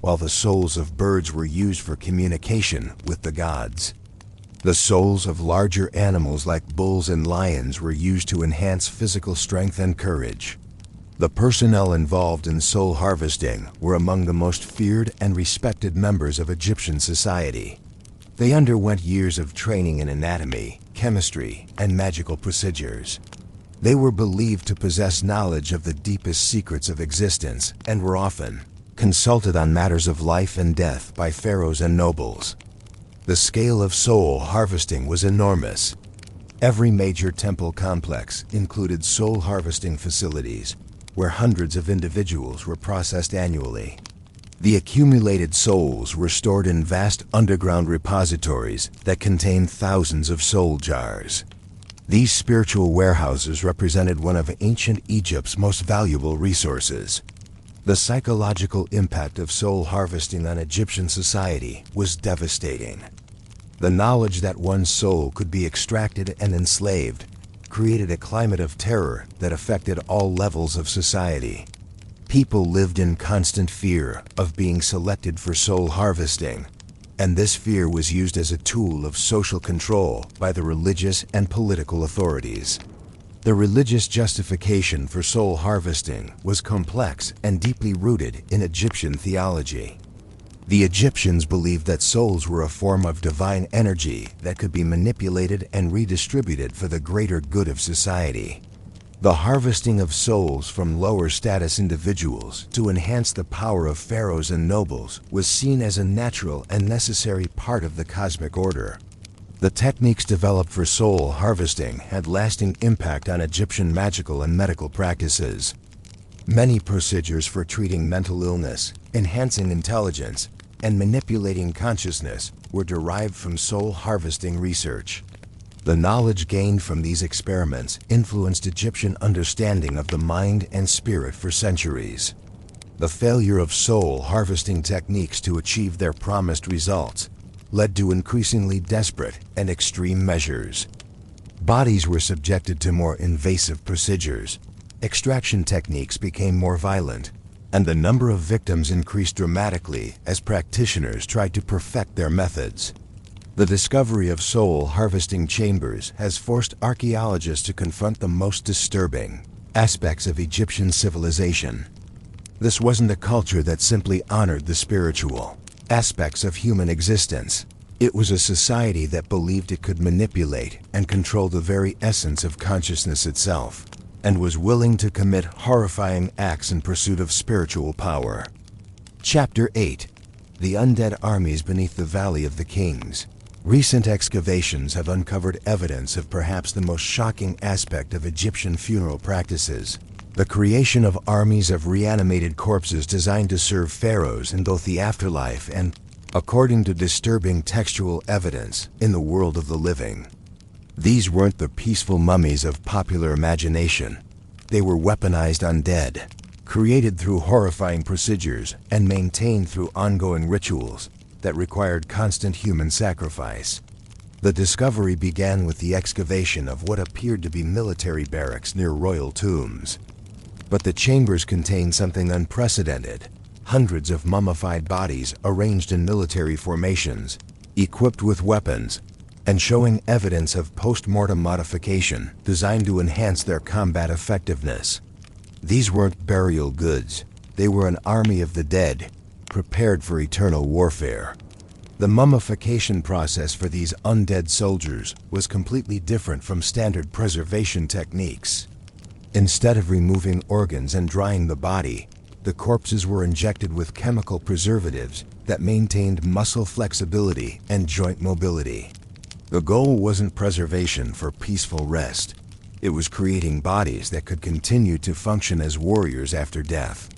while the souls of birds were used for communication with the gods. The souls of larger animals like bulls and lions were used to enhance physical strength and courage. The personnel involved in soul harvesting were among the most feared and respected members of Egyptian society. They underwent years of training in anatomy, chemistry, and magical procedures. They were believed to possess knowledge of the deepest secrets of existence and were often consulted on matters of life and death by pharaohs and nobles. The scale of soul harvesting was enormous. Every major temple complex included soul harvesting facilities, where hundreds of individuals were processed annually. The accumulated souls were stored in vast underground repositories that contained thousands of soul jars. These spiritual warehouses represented one of ancient Egypt's most valuable resources. The psychological impact of soul harvesting on Egyptian society was devastating. The knowledge that one's soul could be extracted and enslaved created a climate of terror that affected all levels of society. People lived in constant fear of being selected for soul harvesting, and this fear was used as a tool of social control by the religious and political authorities. The religious justification for soul harvesting was complex and deeply rooted in Egyptian theology. The Egyptians believed that souls were a form of divine energy that could be manipulated and redistributed for the greater good of society. The harvesting of souls from lower status individuals to enhance the power of pharaohs and nobles was seen as a natural and necessary part of the cosmic order. The techniques developed for soul harvesting had lasting impact on Egyptian magical and medical practices. Many procedures for treating mental illness, enhancing intelligence, and manipulating consciousness were derived from soul harvesting research. The knowledge gained from these experiments influenced Egyptian understanding of the mind and spirit for centuries. The failure of soul harvesting techniques to achieve their promised results led to increasingly desperate and extreme measures. Bodies were subjected to more invasive procedures, extraction techniques became more violent, and the number of victims increased dramatically as practitioners tried to perfect their methods. The discovery of soul harvesting chambers has forced archaeologists to confront the most disturbing aspects of Egyptian civilization. This wasn't a culture that simply honored the spiritual aspects of human existence. It was a society that believed it could manipulate and control the very essence of consciousness itself, and was willing to commit horrifying acts in pursuit of spiritual power. Chapter 8. The Undead Armies Beneath the Valley of the Kings. Recent excavations have uncovered evidence of perhaps the most shocking aspect of Egyptian funeral practices: the creation of armies of reanimated corpses designed to serve pharaohs in both the afterlife and, according to disturbing textual evidence, in the world of the living. These weren't the peaceful mummies of popular imagination. They were weaponized undead, created through horrifying procedures and maintained through ongoing rituals that required constant human sacrifice. The discovery began with the excavation of what appeared to be military barracks near royal tombs. But the chambers contained something unprecedented: hundreds of mummified bodies arranged in military formations, equipped with weapons, and showing evidence of post-mortem modification designed to enhance their combat effectiveness. These weren't burial goods. They were an army of the dead, prepared for eternal warfare. The mummification process for these undead soldiers was completely different from standard preservation techniques. Instead of removing organs and drying the body, the corpses were injected with chemical preservatives that maintained muscle flexibility and joint mobility. The goal wasn't preservation for peaceful rest. It was creating bodies that could continue to function as warriors after death.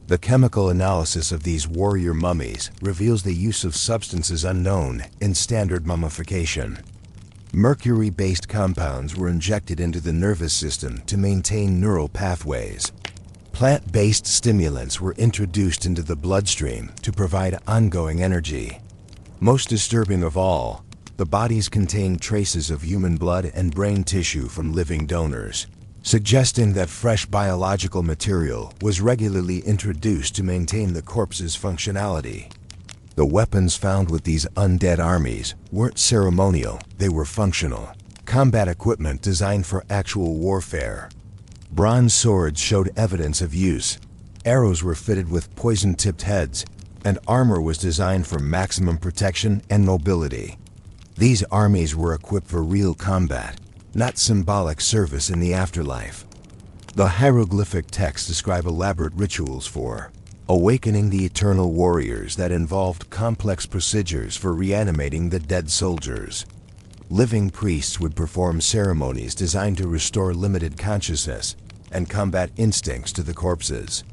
The chemical analysis of these warrior mummies reveals the use of substances unknown in standard mummification. Mercury-based compounds were injected into the nervous system to maintain neural pathways. Plant-based stimulants were introduced into the bloodstream to provide ongoing energy. Most disturbing of all, the bodies contained traces of human blood and brain tissue from living donors, suggesting that fresh biological material was regularly introduced to maintain the corpse's functionality. The weapons found with these undead armies weren't ceremonial, they were functional. Combat equipment designed for actual warfare. Bronze swords showed evidence of use. Arrows were fitted with poison-tipped heads, and armor was designed for maximum protection and mobility. These armies were equipped for real combat, not symbolic service in the afterlife. The hieroglyphic texts describe elaborate rituals for awakening the eternal warriors that involved complex procedures for reanimating the dead soldiers. Living priests would perform ceremonies designed to restore limited consciousness and combat instincts to the corpses.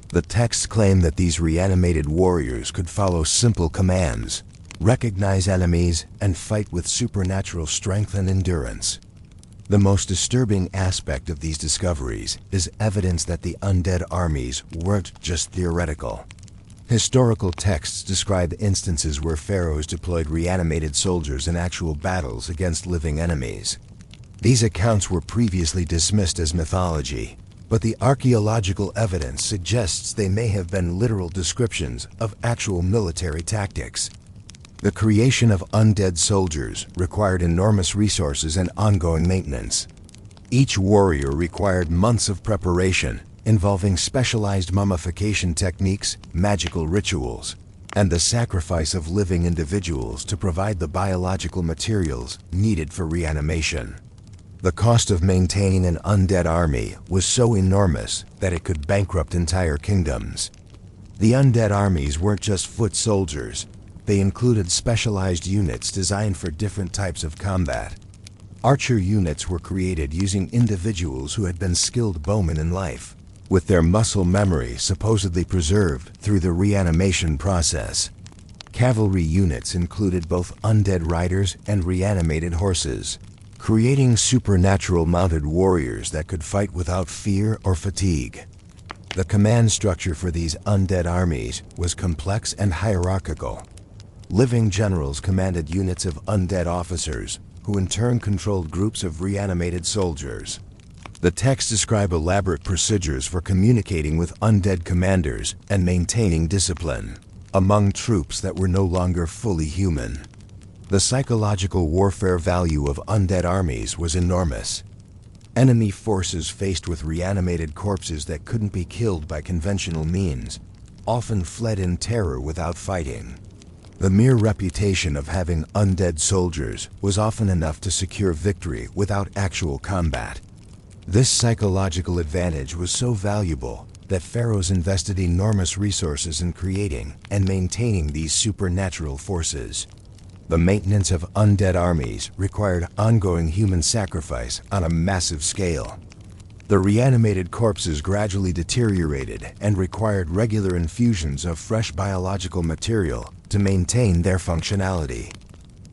The texts claim that these reanimated warriors could follow simple commands, recognize enemies, and fight with supernatural strength and endurance. The most disturbing aspect of these discoveries is evidence that the undead armies weren't just theoretical. Historical texts describe instances where pharaohs deployed reanimated soldiers in actual battles against living enemies. These accounts were previously dismissed as mythology, but the archaeological evidence suggests they may have been literal descriptions of actual military tactics. The creation of undead soldiers required enormous resources and ongoing maintenance. Each warrior required months of preparation, involving specialized mummification techniques, magical rituals, and the sacrifice of living individuals to provide the biological materials needed for reanimation. The cost of maintaining an undead army was so enormous that it could bankrupt entire kingdoms. The undead armies weren't just foot soldiers. They included specialized units designed for different types of combat. Archer units were created using individuals who had been skilled bowmen in life, with their muscle memory supposedly preserved through the reanimation process. Cavalry units included both undead riders and reanimated horses, creating supernatural mounted warriors that could fight without fear or fatigue. The command structure for these undead armies was complex and hierarchical. Living generals commanded units of undead officers, who in turn controlled groups of reanimated soldiers. The texts describe elaborate procedures for communicating with undead commanders and maintaining discipline among troops that were no longer fully human. The psychological warfare value of undead armies was enormous. Enemy forces faced with reanimated corpses that couldn't be killed by conventional means often fled in terror without fighting. The mere reputation of having undead soldiers was often enough to secure victory without actual combat. This psychological advantage was so valuable that pharaohs invested enormous resources in creating and maintaining these supernatural forces. The maintenance of undead armies required ongoing human sacrifice on a massive scale. The reanimated corpses gradually deteriorated and required regular infusions of fresh biological material to maintain their functionality.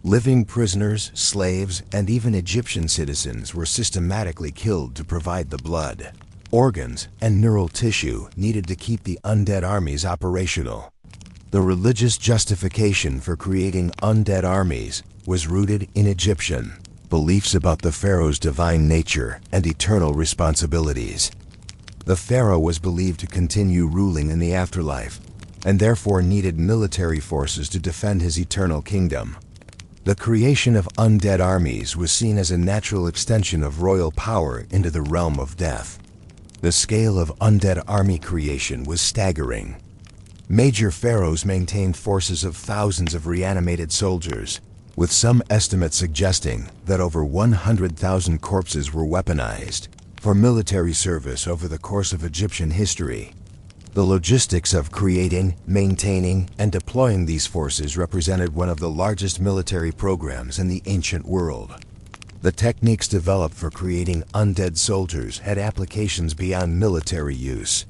Living prisoners, slaves, and even Egyptian citizens were systematically killed to provide the blood, organs, and neural tissue needed to keep the undead armies operational. The religious justification for creating undead armies was rooted in Egyptian beliefs about the pharaoh's divine nature and eternal responsibilities. The pharaoh was believed to continue ruling in the afterlife, and therefore needed military forces to defend his eternal kingdom. The creation of undead armies was seen as a natural extension of royal power into the realm of death. The scale of undead army creation was staggering. Major pharaohs maintained forces of thousands of reanimated soldiers, with some estimates suggesting that over 100,000 corpses were weaponized for military service over the course of Egyptian history. The logistics of creating, maintaining, and deploying these forces represented one of the largest military programs in the ancient world. The techniques developed for creating undead soldiers had applications beyond military use.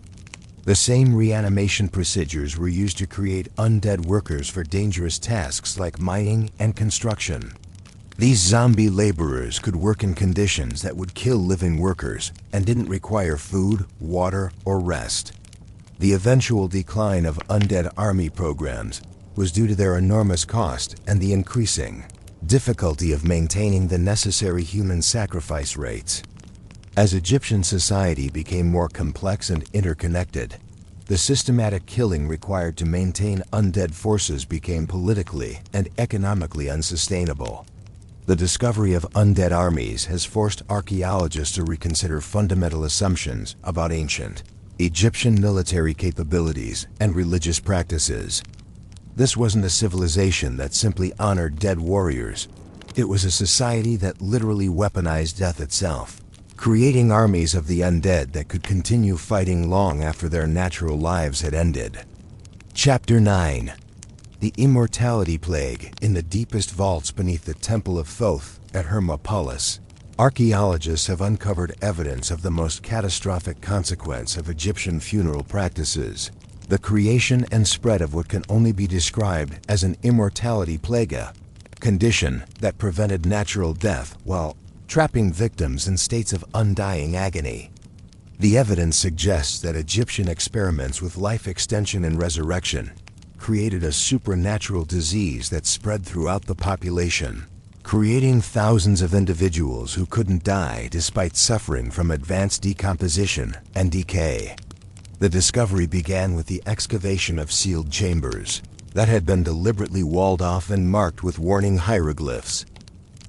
The same reanimation procedures were used to create undead workers for dangerous tasks like mining and construction. These zombie laborers could work in conditions that would kill living workers and didn't require food, water, or rest. The eventual decline of undead army programs was due to their enormous cost and the increasing difficulty of maintaining the necessary human sacrifice rates. As Egyptian society became more complex and interconnected, the systematic killing required to maintain undead forces became politically and economically unsustainable. The discovery of undead armies has forced archaeologists to reconsider fundamental assumptions about ancient Egyptian military capabilities and religious practices. This wasn't a civilization that simply honored dead warriors. It was a society that literally weaponized death itself, creating armies of the undead that could continue fighting long after their natural lives had ended. Chapter 9. The Immortality Plague in the deepest vaults beneath the Temple of Thoth at Hermopolis. Archaeologists have uncovered evidence of the most catastrophic consequence of Egyptian funeral practices: the creation and spread of what can only be described as an immortality plague, a condition that prevented natural death while trapping victims in states of undying agony. The evidence suggests that Egyptian experiments with life extension and resurrection created a supernatural disease that spread throughout the population, creating thousands of individuals who couldn't die despite suffering from advanced decomposition and decay. The discovery began with the excavation of sealed chambers that had been deliberately walled off and marked with warning hieroglyphs.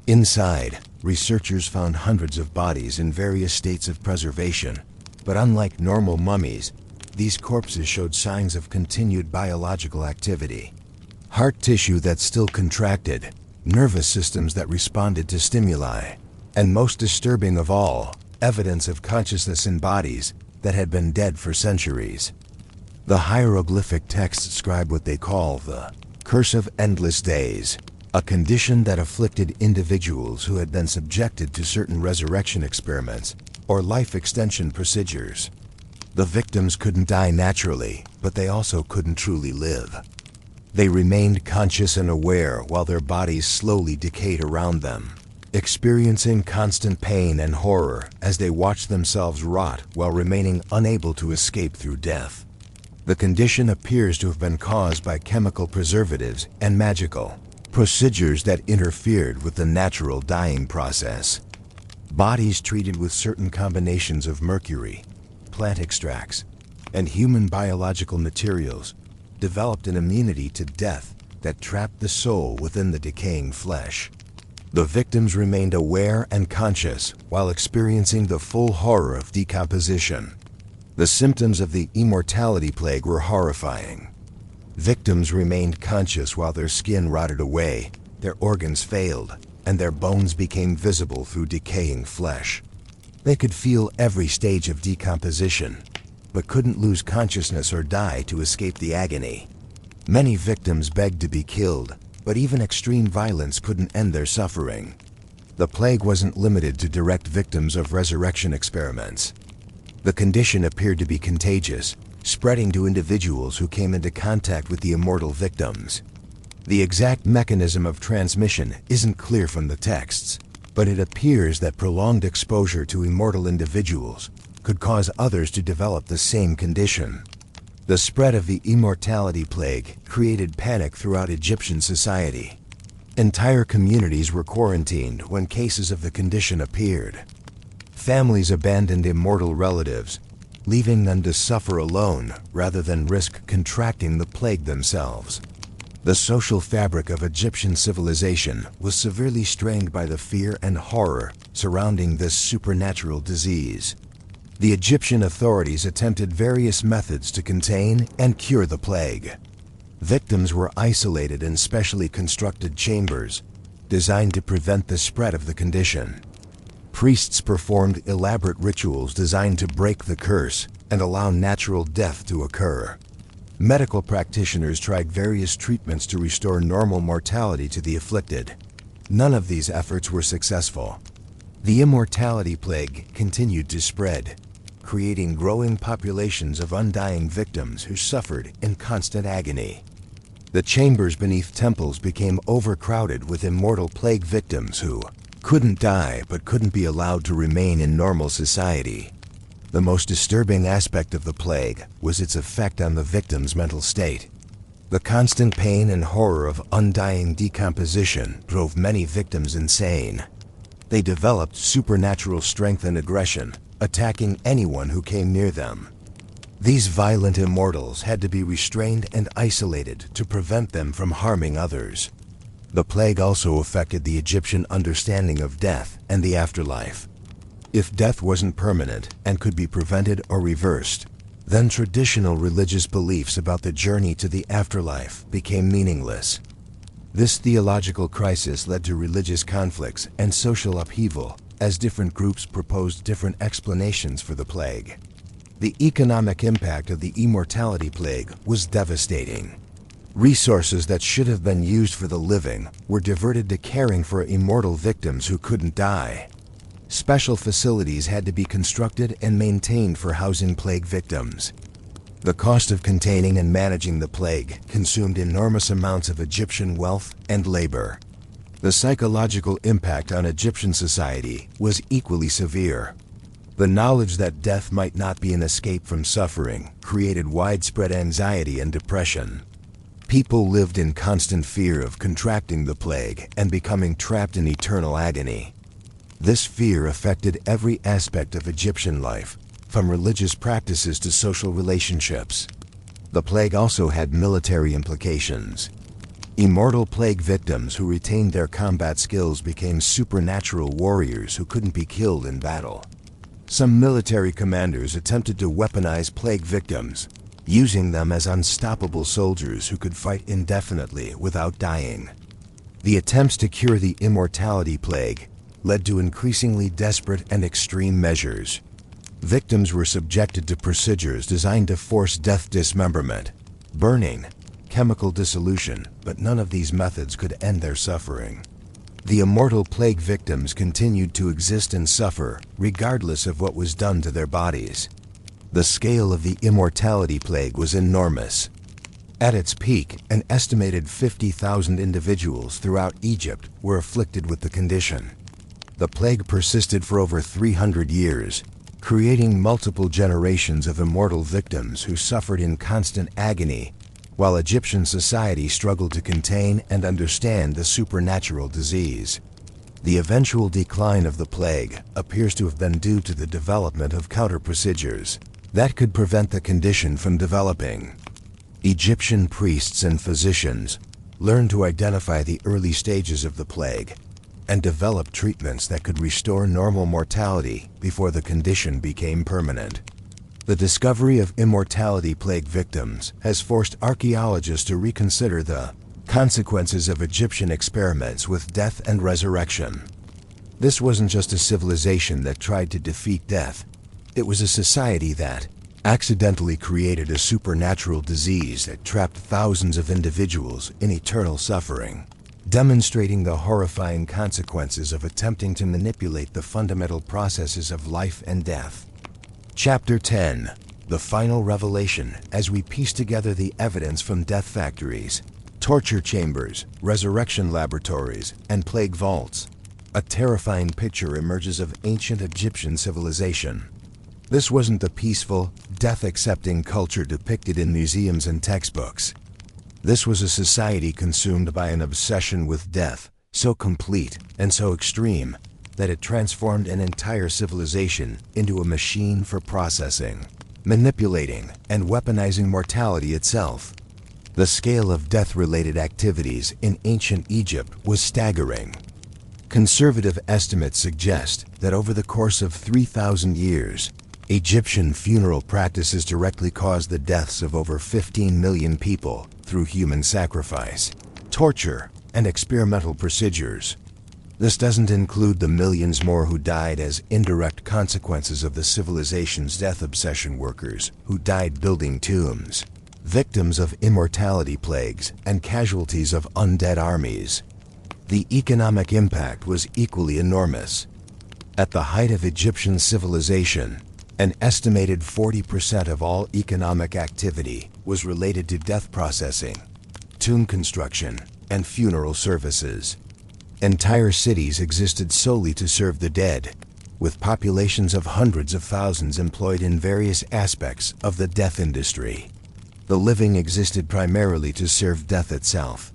Inside, researchers found hundreds of bodies in various states of preservation, but unlike normal mummies, these corpses showed signs of continued biological activity. Heart tissue that still contracted, nervous systems that responded to stimuli, and most disturbing of all, evidence of consciousness in bodies that had been dead for centuries. The hieroglyphic texts describe what they call the curse of endless days, a condition that afflicted individuals who had been subjected to certain resurrection experiments or life extension procedures. The victims couldn't die naturally, but they also couldn't truly live. They remained conscious and aware while their bodies slowly decayed around them, experiencing constant pain and horror as they watched themselves rot while remaining unable to escape through death. The condition appears to have been caused by chemical preservatives and magical procedures that interfered with the natural dying process. Bodies treated with certain combinations of mercury, plant extracts, and human biological materials developed an immunity to death that trapped the soul within the decaying flesh. The victims remained aware and conscious while experiencing the full horror of decomposition. The symptoms of the immortality plague were horrifying. Victims remained conscious while their skin rotted away, their organs failed, and their bones became visible through decaying flesh. They could feel every stage of decomposition, but couldn't lose consciousness or die to escape the agony. Many victims begged to be killed, but even extreme violence couldn't end their suffering. The plague wasn't limited to direct victims of resurrection experiments. The condition appeared to be contagious, spreading to individuals who came into contact with the immortal victims. The exact mechanism of transmission isn't clear from the texts, but it appears that prolonged exposure to immortal individuals could cause others to develop the same condition. The spread of the immortality plague created panic throughout Egyptian society. Entire communities were quarantined when cases of the condition appeared. Families abandoned immortal relatives, leaving them to suffer alone rather than risk contracting the plague themselves. The social fabric of Egyptian civilization was severely strained by the fear and horror surrounding this supernatural disease. The Egyptian authorities attempted various methods to contain and cure the plague. Victims were isolated in specially constructed chambers, designed to prevent the spread of the condition. Priests performed elaborate rituals designed to break the curse and allow natural death to occur. Medical practitioners tried various treatments to restore normal mortality to the afflicted. None of these efforts were successful. The immortality plague continued to spread, creating growing populations of undying victims who suffered in constant agony. The chambers beneath temples became overcrowded with immortal plague victims who couldn't die but couldn't be allowed to remain in normal society. The most disturbing aspect of the plague was its effect on the victim's mental state. The constant pain and horror of undying decomposition drove many victims insane. They developed supernatural strength and aggression, attacking anyone who came near them. These violent immortals had to be restrained and isolated to prevent them from harming others. The plague also affected the Egyptian understanding of death and the afterlife. If death wasn't permanent and could be prevented or reversed, then traditional religious beliefs about the journey to the afterlife became meaningless. This theological crisis led to religious conflicts and social upheaval as different groups proposed different explanations for the plague. The economic impact of the immortality plague was devastating. Resources that should have been used for the living were diverted to caring for immortal victims who couldn't die. Special facilities had to be constructed and maintained for housing plague victims. The cost of containing and managing the plague consumed enormous amounts of Egyptian wealth and labor. The psychological impact on Egyptian society was equally severe. The knowledge that death might not be an escape from suffering created widespread anxiety and depression. People lived in constant fear of contracting the plague and becoming trapped in eternal agony. This fear affected every aspect of Egyptian life, from religious practices to social relationships. The plague also had military implications. Immortal plague victims who retained their combat skills became supernatural warriors who couldn't be killed in battle. Some military commanders attempted to weaponize plague victims, using them as unstoppable soldiers who could fight indefinitely without dying. The attempts to cure the immortality plague led to increasingly desperate and extreme measures. Victims were subjected to procedures designed to force death dismemberment, burning, chemical dissolution, but none of these methods could end their suffering. The immortal plague victims continued to exist and suffer regardless of what was done to their bodies. The scale of the immortality plague was enormous. At its peak, an estimated 50,000 individuals throughout Egypt were afflicted with the condition. The plague persisted for over 300 years, creating multiple generations of immortal victims who suffered in constant agony, while Egyptian society struggled to contain and understand the supernatural disease. The eventual decline of the plague appears to have been due to the development of counter-procedures that could prevent the condition from developing. Egyptian priests and physicians learned to identify the early stages of the plague and developed treatments that could restore normal mortality before the condition became permanent. The discovery of immortality plague victims has forced archaeologists to reconsider the consequences of Egyptian experiments with death and resurrection. This wasn't just a civilization that tried to defeat death. It was a society that accidentally created a supernatural disease that trapped thousands of individuals in eternal suffering, demonstrating the horrifying consequences of attempting to manipulate the fundamental processes of life and death. Chapter 10. The final revelation, as we piece together the evidence from death factories, torture chambers, resurrection laboratories, and plague vaults. A terrifying picture emerges of ancient Egyptian civilization. This wasn't the peaceful, death-accepting culture depicted in museums and textbooks. This was a society consumed by an obsession with death, so complete and so extreme that it transformed an entire civilization into a machine for processing, manipulating, and weaponizing mortality itself. The scale of death-related activities in ancient Egypt was staggering. Conservative estimates suggest that over the course of 3,000 years, Egyptian funeral practices directly caused the deaths of over 15 million people through human sacrifice, torture, and experimental procedures. This doesn't include the millions more who died as indirect consequences of the civilization's death obsession: workers who died building tombs, victims of immortality plagues, and casualties of undead armies. The economic impact was equally enormous. At the height of Egyptian civilization, an estimated 40% of all economic activity was related to death processing, tomb construction, and funeral services. Entire cities existed solely to serve the dead, with populations of hundreds of thousands employed in various aspects of the death industry. The living existed primarily to serve death itself.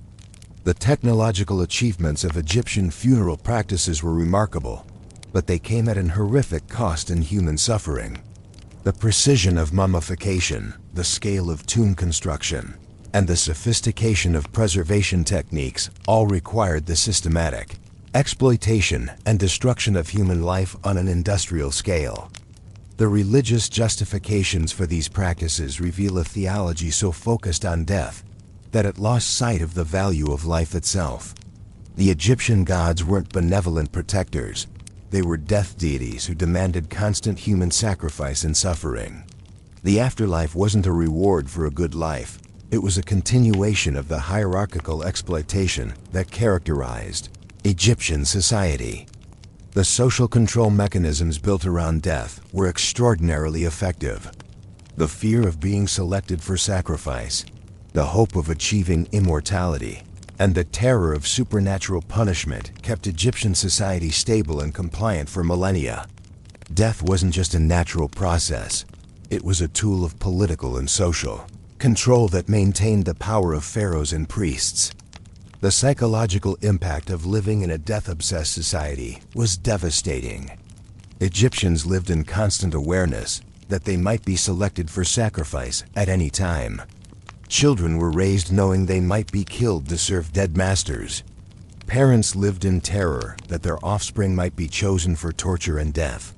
The technological achievements of Egyptian funeral practices were remarkable, but they came at an horrific cost in human suffering. The precision of mummification, the scale of tomb construction, and the sophistication of preservation techniques all required the systematic exploitation and destruction of human life on an industrial scale. The religious justifications for these practices reveal a theology so focused on death that it lost sight of the value of life itself. The Egyptian gods weren't benevolent protectors. They were death deities who demanded constant human sacrifice and suffering. The afterlife wasn't a reward for a good life. It was a continuation of the hierarchical exploitation that characterized Egyptian society. The social control mechanisms built around death were extraordinarily effective. The fear of being selected for sacrifice, the hope of achieving immortality, and the terror of supernatural punishment kept Egyptian society stable and compliant for millennia. Death wasn't just a natural process. It was a tool of political and social control that maintained the power of pharaohs and priests. The psychological impact of living in a death-obsessed society was devastating. Egyptians lived in constant awareness that they might be selected for sacrifice at any time. Children were raised knowing they might be killed to serve dead masters. Parents lived in terror that their offspring might be chosen for torture and death.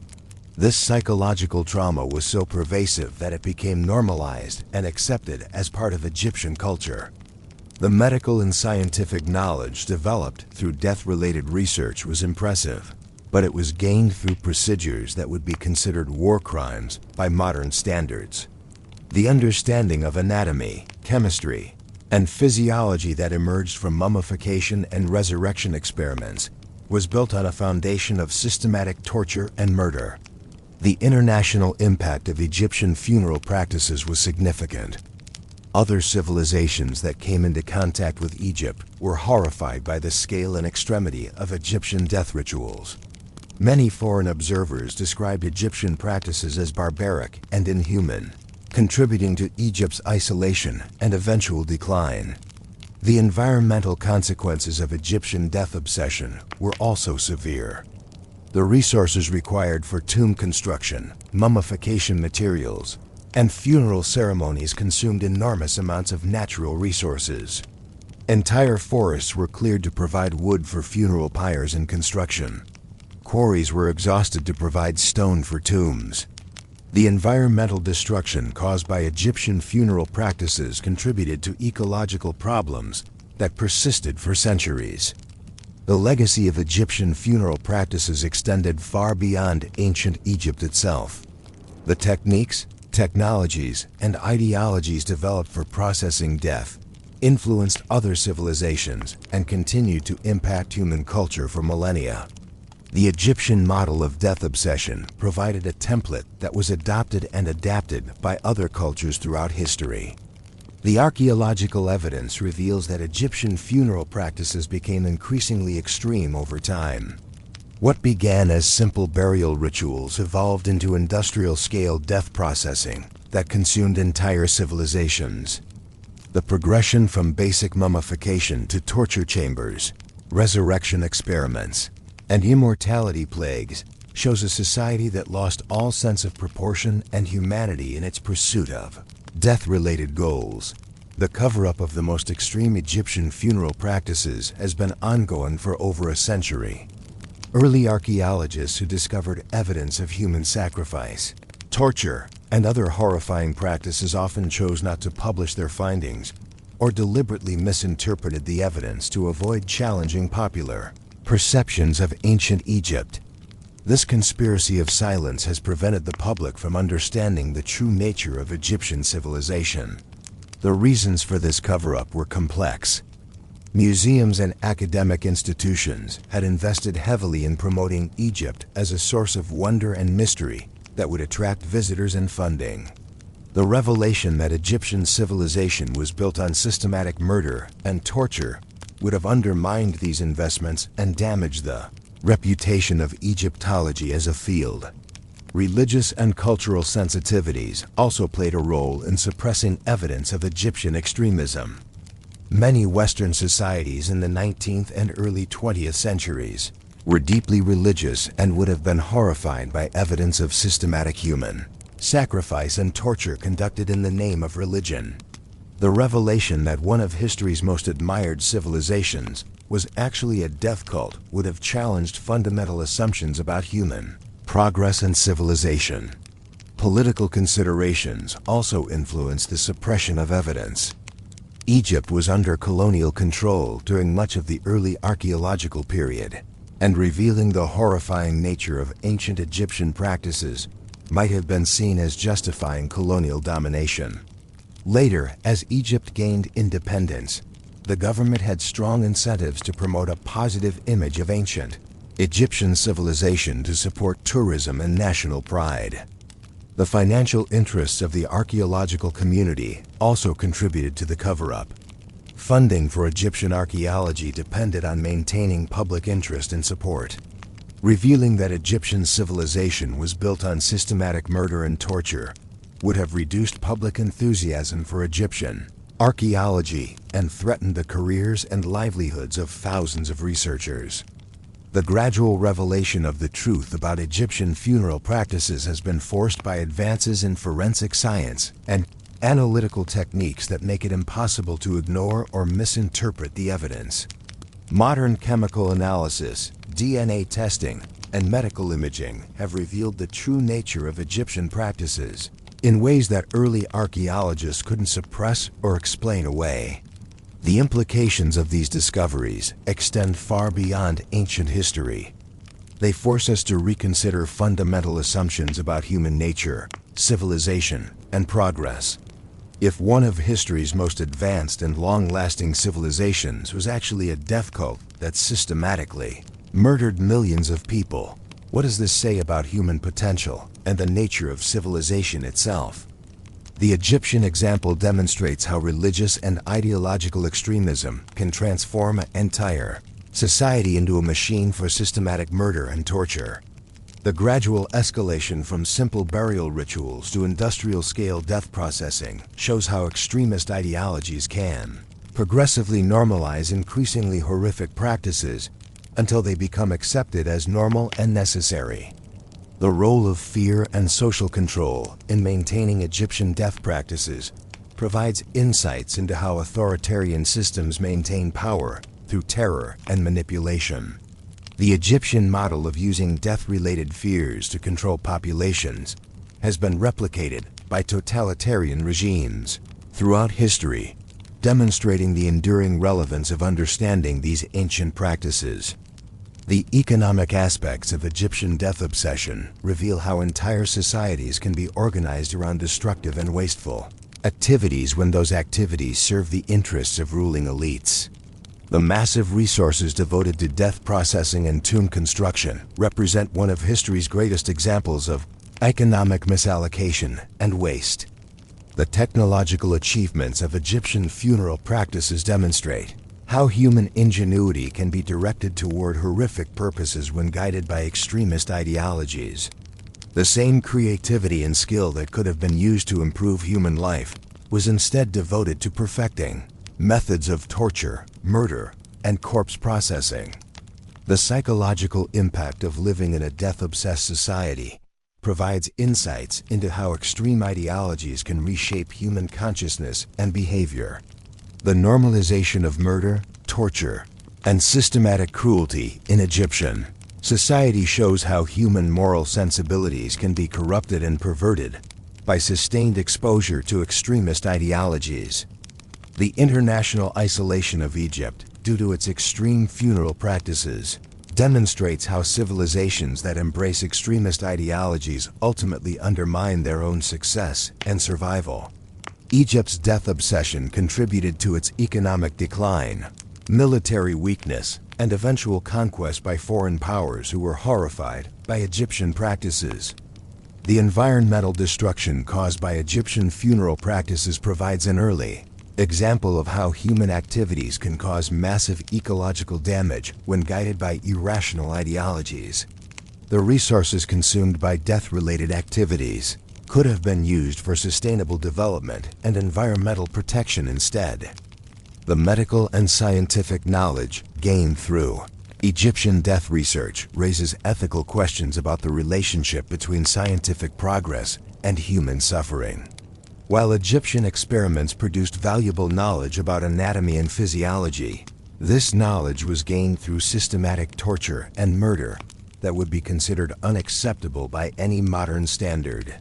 This psychological trauma was so pervasive that it became normalized and accepted as part of Egyptian culture. The medical and scientific knowledge developed through death-related research was impressive, but it was gained through procedures that would be considered war crimes by modern standards. The understanding of anatomy, chemistry, and physiology that emerged from mummification and resurrection experiments was built on a foundation of systematic torture and murder. The international impact of Egyptian funeral practices was significant. Other civilizations that came into contact with Egypt were horrified by the scale and extremity of Egyptian death rituals. Many foreign observers described Egyptian practices as barbaric and inhuman, contributing to Egypt's isolation and eventual decline. The environmental consequences of Egyptian death obsession were also severe. The resources required for tomb construction, mummification materials, and funeral ceremonies consumed enormous amounts of natural resources. Entire forests were cleared to provide wood for funeral pyres and construction. Quarries were exhausted to provide stone for tombs. The environmental destruction caused by Egyptian funeral practices contributed to ecological problems that persisted for centuries. The legacy of Egyptian funeral practices extended far beyond ancient Egypt itself. The techniques, technologies, and ideologies developed for processing death influenced other civilizations and continued to impact human culture for millennia. The Egyptian model of death obsession provided a template that was adopted and adapted by other cultures throughout history. The archaeological evidence reveals that Egyptian funeral practices became increasingly extreme over time. What began as simple burial rituals evolved into industrial-scale death processing that consumed entire civilizations. The progression from basic mummification to torture chambers, resurrection experiments, and immortality plagues shows a society that lost all sense of proportion and humanity in its pursuit of death-related goals. The cover-up of the most extreme Egyptian funeral practices has been ongoing for over a century. Early archaeologists who discovered evidence of human sacrifice, torture, and other horrifying practices often chose not to publish their findings or deliberately misinterpreted the evidence to avoid challenging popular perceptions of ancient Egypt. This conspiracy of silence has prevented the public from understanding the true nature of Egyptian civilization. The reasons for this cover-up were complex. Museums and academic institutions had invested heavily in promoting Egypt as a source of wonder and mystery that would attract visitors and funding. The revelation that Egyptian civilization was built on systematic murder and torture would have undermined these investments and damaged the reputation of Egyptology as a field. Religious and cultural sensitivities also played a role in suppressing evidence of Egyptian extremism. Many Western societies in the 19th and early 20th centuries were deeply religious and would have been horrified by evidence of systematic human sacrifice and torture conducted in the name of religion. The revelation that one of history's most admired civilizations was actually a death cult would have challenged fundamental assumptions about human progress and civilization. Political considerations also influenced the suppression of evidence. Egypt was under colonial control during much of the early archaeological period, and revealing the horrifying nature of ancient Egyptian practices might have been seen as justifying colonial domination. Later, as Egypt gained independence, the government had strong incentives to promote a positive image of ancient Egyptian civilization to support tourism and national pride. The financial interests of the archaeological community also contributed to the cover-up. Funding for Egyptian archaeology depended on maintaining public interest and support. Revealing that Egyptian civilization was built on systematic murder and torture would have reduced public enthusiasm for Egyptian archaeology and threatened the careers and livelihoods of thousands of researchers. The gradual revelation of the truth about Egyptian funeral practices has been forced by advances in forensic science and analytical techniques that make it impossible to ignore or misinterpret the evidence. Modern chemical analysis, DNA testing, and medical imaging have revealed the true nature of Egyptian practices in ways that early archaeologists couldn't suppress or explain away. The implications of these discoveries extend far beyond ancient history. They force us to reconsider fundamental assumptions about human nature, civilization, and progress. If one of history's most advanced and long-lasting civilizations was actually a death cult that systematically murdered millions of people, what does this say about human potential and the nature of civilization itself? The Egyptian example demonstrates how religious and ideological extremism can transform an entire society into a machine for systematic murder and torture. The gradual escalation from simple burial rituals to industrial-scale death processing shows how extremist ideologies can progressively normalize increasingly horrific practices until they become accepted as normal and necessary. The role of fear and social control in maintaining Egyptian death practices provides insights into how authoritarian systems maintain power through terror and manipulation. The Egyptian model of using death-related fears to control populations has been replicated by totalitarian regimes throughout history, demonstrating the enduring relevance of understanding these ancient practices. The economic aspects of Egyptian death obsession reveal how entire societies can be organized around destructive and wasteful activities when those activities serve the interests of ruling elites. The massive resources devoted to death processing and tomb construction represent one of history's greatest examples of economic misallocation and waste. The technological achievements of Egyptian funeral practices demonstrate how human ingenuity can be directed toward horrific purposes when guided by extremist ideologies. The same creativity and skill that could have been used to improve human life was instead devoted to perfecting methods of torture, murder, and corpse processing. The psychological impact of living in a death-obsessed society provides insights into how extreme ideologies can reshape human consciousness and behavior. The normalization of murder, torture, and systematic cruelty in Egyptian society shows how human moral sensibilities can be corrupted and perverted by sustained exposure to extremist ideologies. The international isolation of Egypt, due to its extreme funeral practices, demonstrates how civilizations that embrace extremist ideologies ultimately undermine their own success and survival. Egypt's death obsession contributed to its economic decline, military weakness, and eventual conquest by foreign powers who were horrified by Egyptian practices. The environmental destruction caused by Egyptian funeral practices provides an early example of how human activities can cause massive ecological damage when guided by irrational ideologies. The resources consumed by death-related activities could have been used for sustainable development and environmental protection instead. The medical and scientific knowledge gained through Egyptian death research raises ethical questions about the relationship between scientific progress and human suffering. While Egyptian experiments produced valuable knowledge about anatomy and physiology, this knowledge was gained through systematic torture and murder that would be considered unacceptable by any modern standard.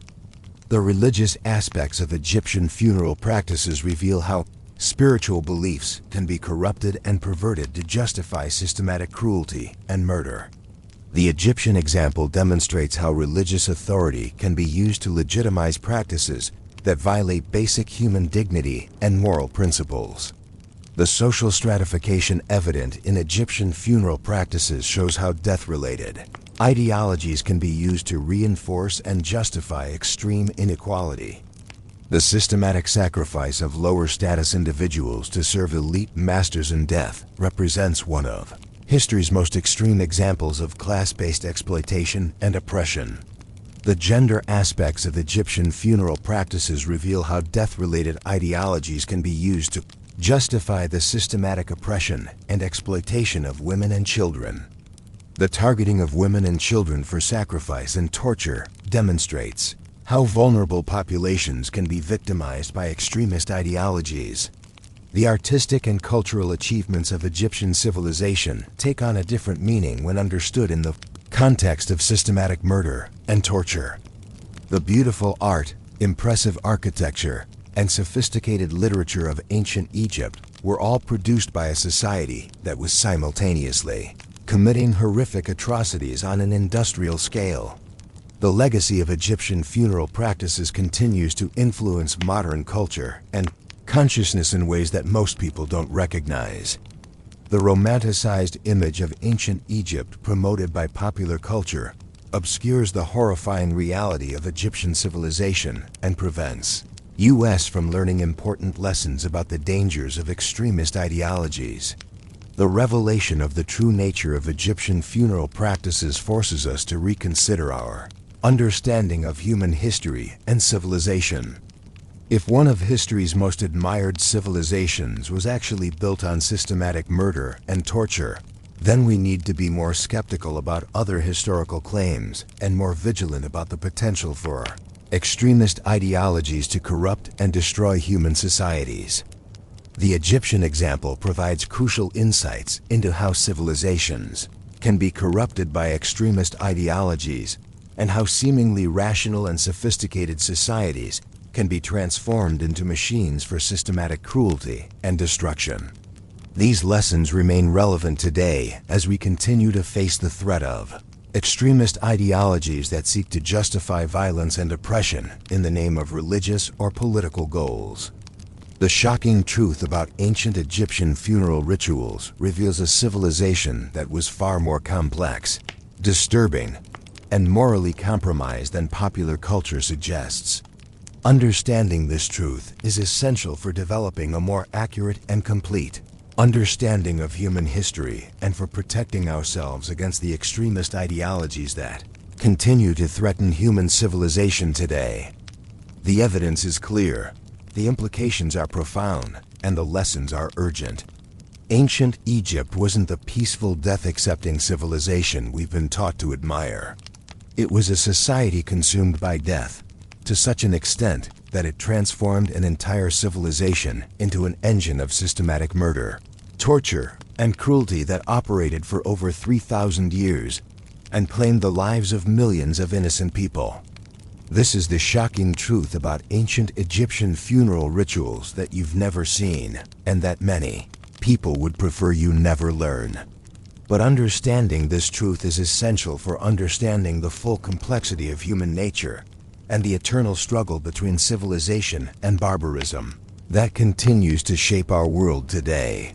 The religious aspects of Egyptian funeral practices reveal how spiritual beliefs can be corrupted and perverted to justify systematic cruelty and murder. The Egyptian example demonstrates how religious authority can be used to legitimize practices that violate basic human dignity and moral principles. The social stratification evident in Egyptian funeral practices shows how death-related ideologies can be used to reinforce and justify extreme inequality. The systematic sacrifice of lower-status individuals to serve elite masters in death represents one of history's most extreme examples of class-based exploitation and oppression. The gender aspects of Egyptian funeral practices reveal how death-related ideologies can be used to justify the systematic oppression and exploitation of women and children. The targeting of women and children for sacrifice and torture demonstrates how vulnerable populations can be victimized by extremist ideologies. The artistic and cultural achievements of Egyptian civilization take on a different meaning when understood in the context of systematic murder and torture. The beautiful art, impressive architecture, and sophisticated literature of ancient Egypt were all produced by a society that was simultaneously committing horrific atrocities on an industrial scale. The legacy of Egyptian funeral practices continues to influence modern culture and consciousness in ways that most people don't recognize. The romanticized image of ancient Egypt promoted by popular culture obscures the horrifying reality of Egyptian civilization and prevents us from learning important lessons about the dangers of extremist ideologies. The revelation of the true nature of Egyptian funeral practices forces us to reconsider our understanding of human history and civilization. If one of history's most admired civilizations was actually built on systematic murder and torture, then we need to be more skeptical about other historical claims and more vigilant about the potential for extremist ideologies to corrupt and destroy human societies. The Egyptian example provides crucial insights into how civilizations can be corrupted by extremist ideologies and how seemingly rational and sophisticated societies can be transformed into machines for systematic cruelty and destruction. These lessons remain relevant today as we continue to face the threat of extremist ideologies that seek to justify violence and oppression in the name of religious or political goals. The shocking truth about ancient Egyptian funeral rituals reveals a civilization that was far more complex, disturbing, and morally compromised than popular culture suggests. Understanding this truth is essential for developing a more accurate and complete understanding of human history and for protecting ourselves against the extremist ideologies that continue to threaten human civilization today. The evidence is clear, the implications are profound, and the lessons are urgent. Ancient Egypt wasn't the peaceful, death-accepting civilization we've been taught to admire. It was a society consumed by death, to such an extent that it transformed an entire civilization into an engine of systematic murder, torture, and cruelty that operated for over 3,000 years and claimed the lives of millions of innocent people. This is the shocking truth about ancient Egyptian funeral rituals that you've never seen and that many people would prefer you never learn. But understanding this truth is essential for understanding the full complexity of human nature and the eternal struggle between civilization and barbarism that continues to shape our world today.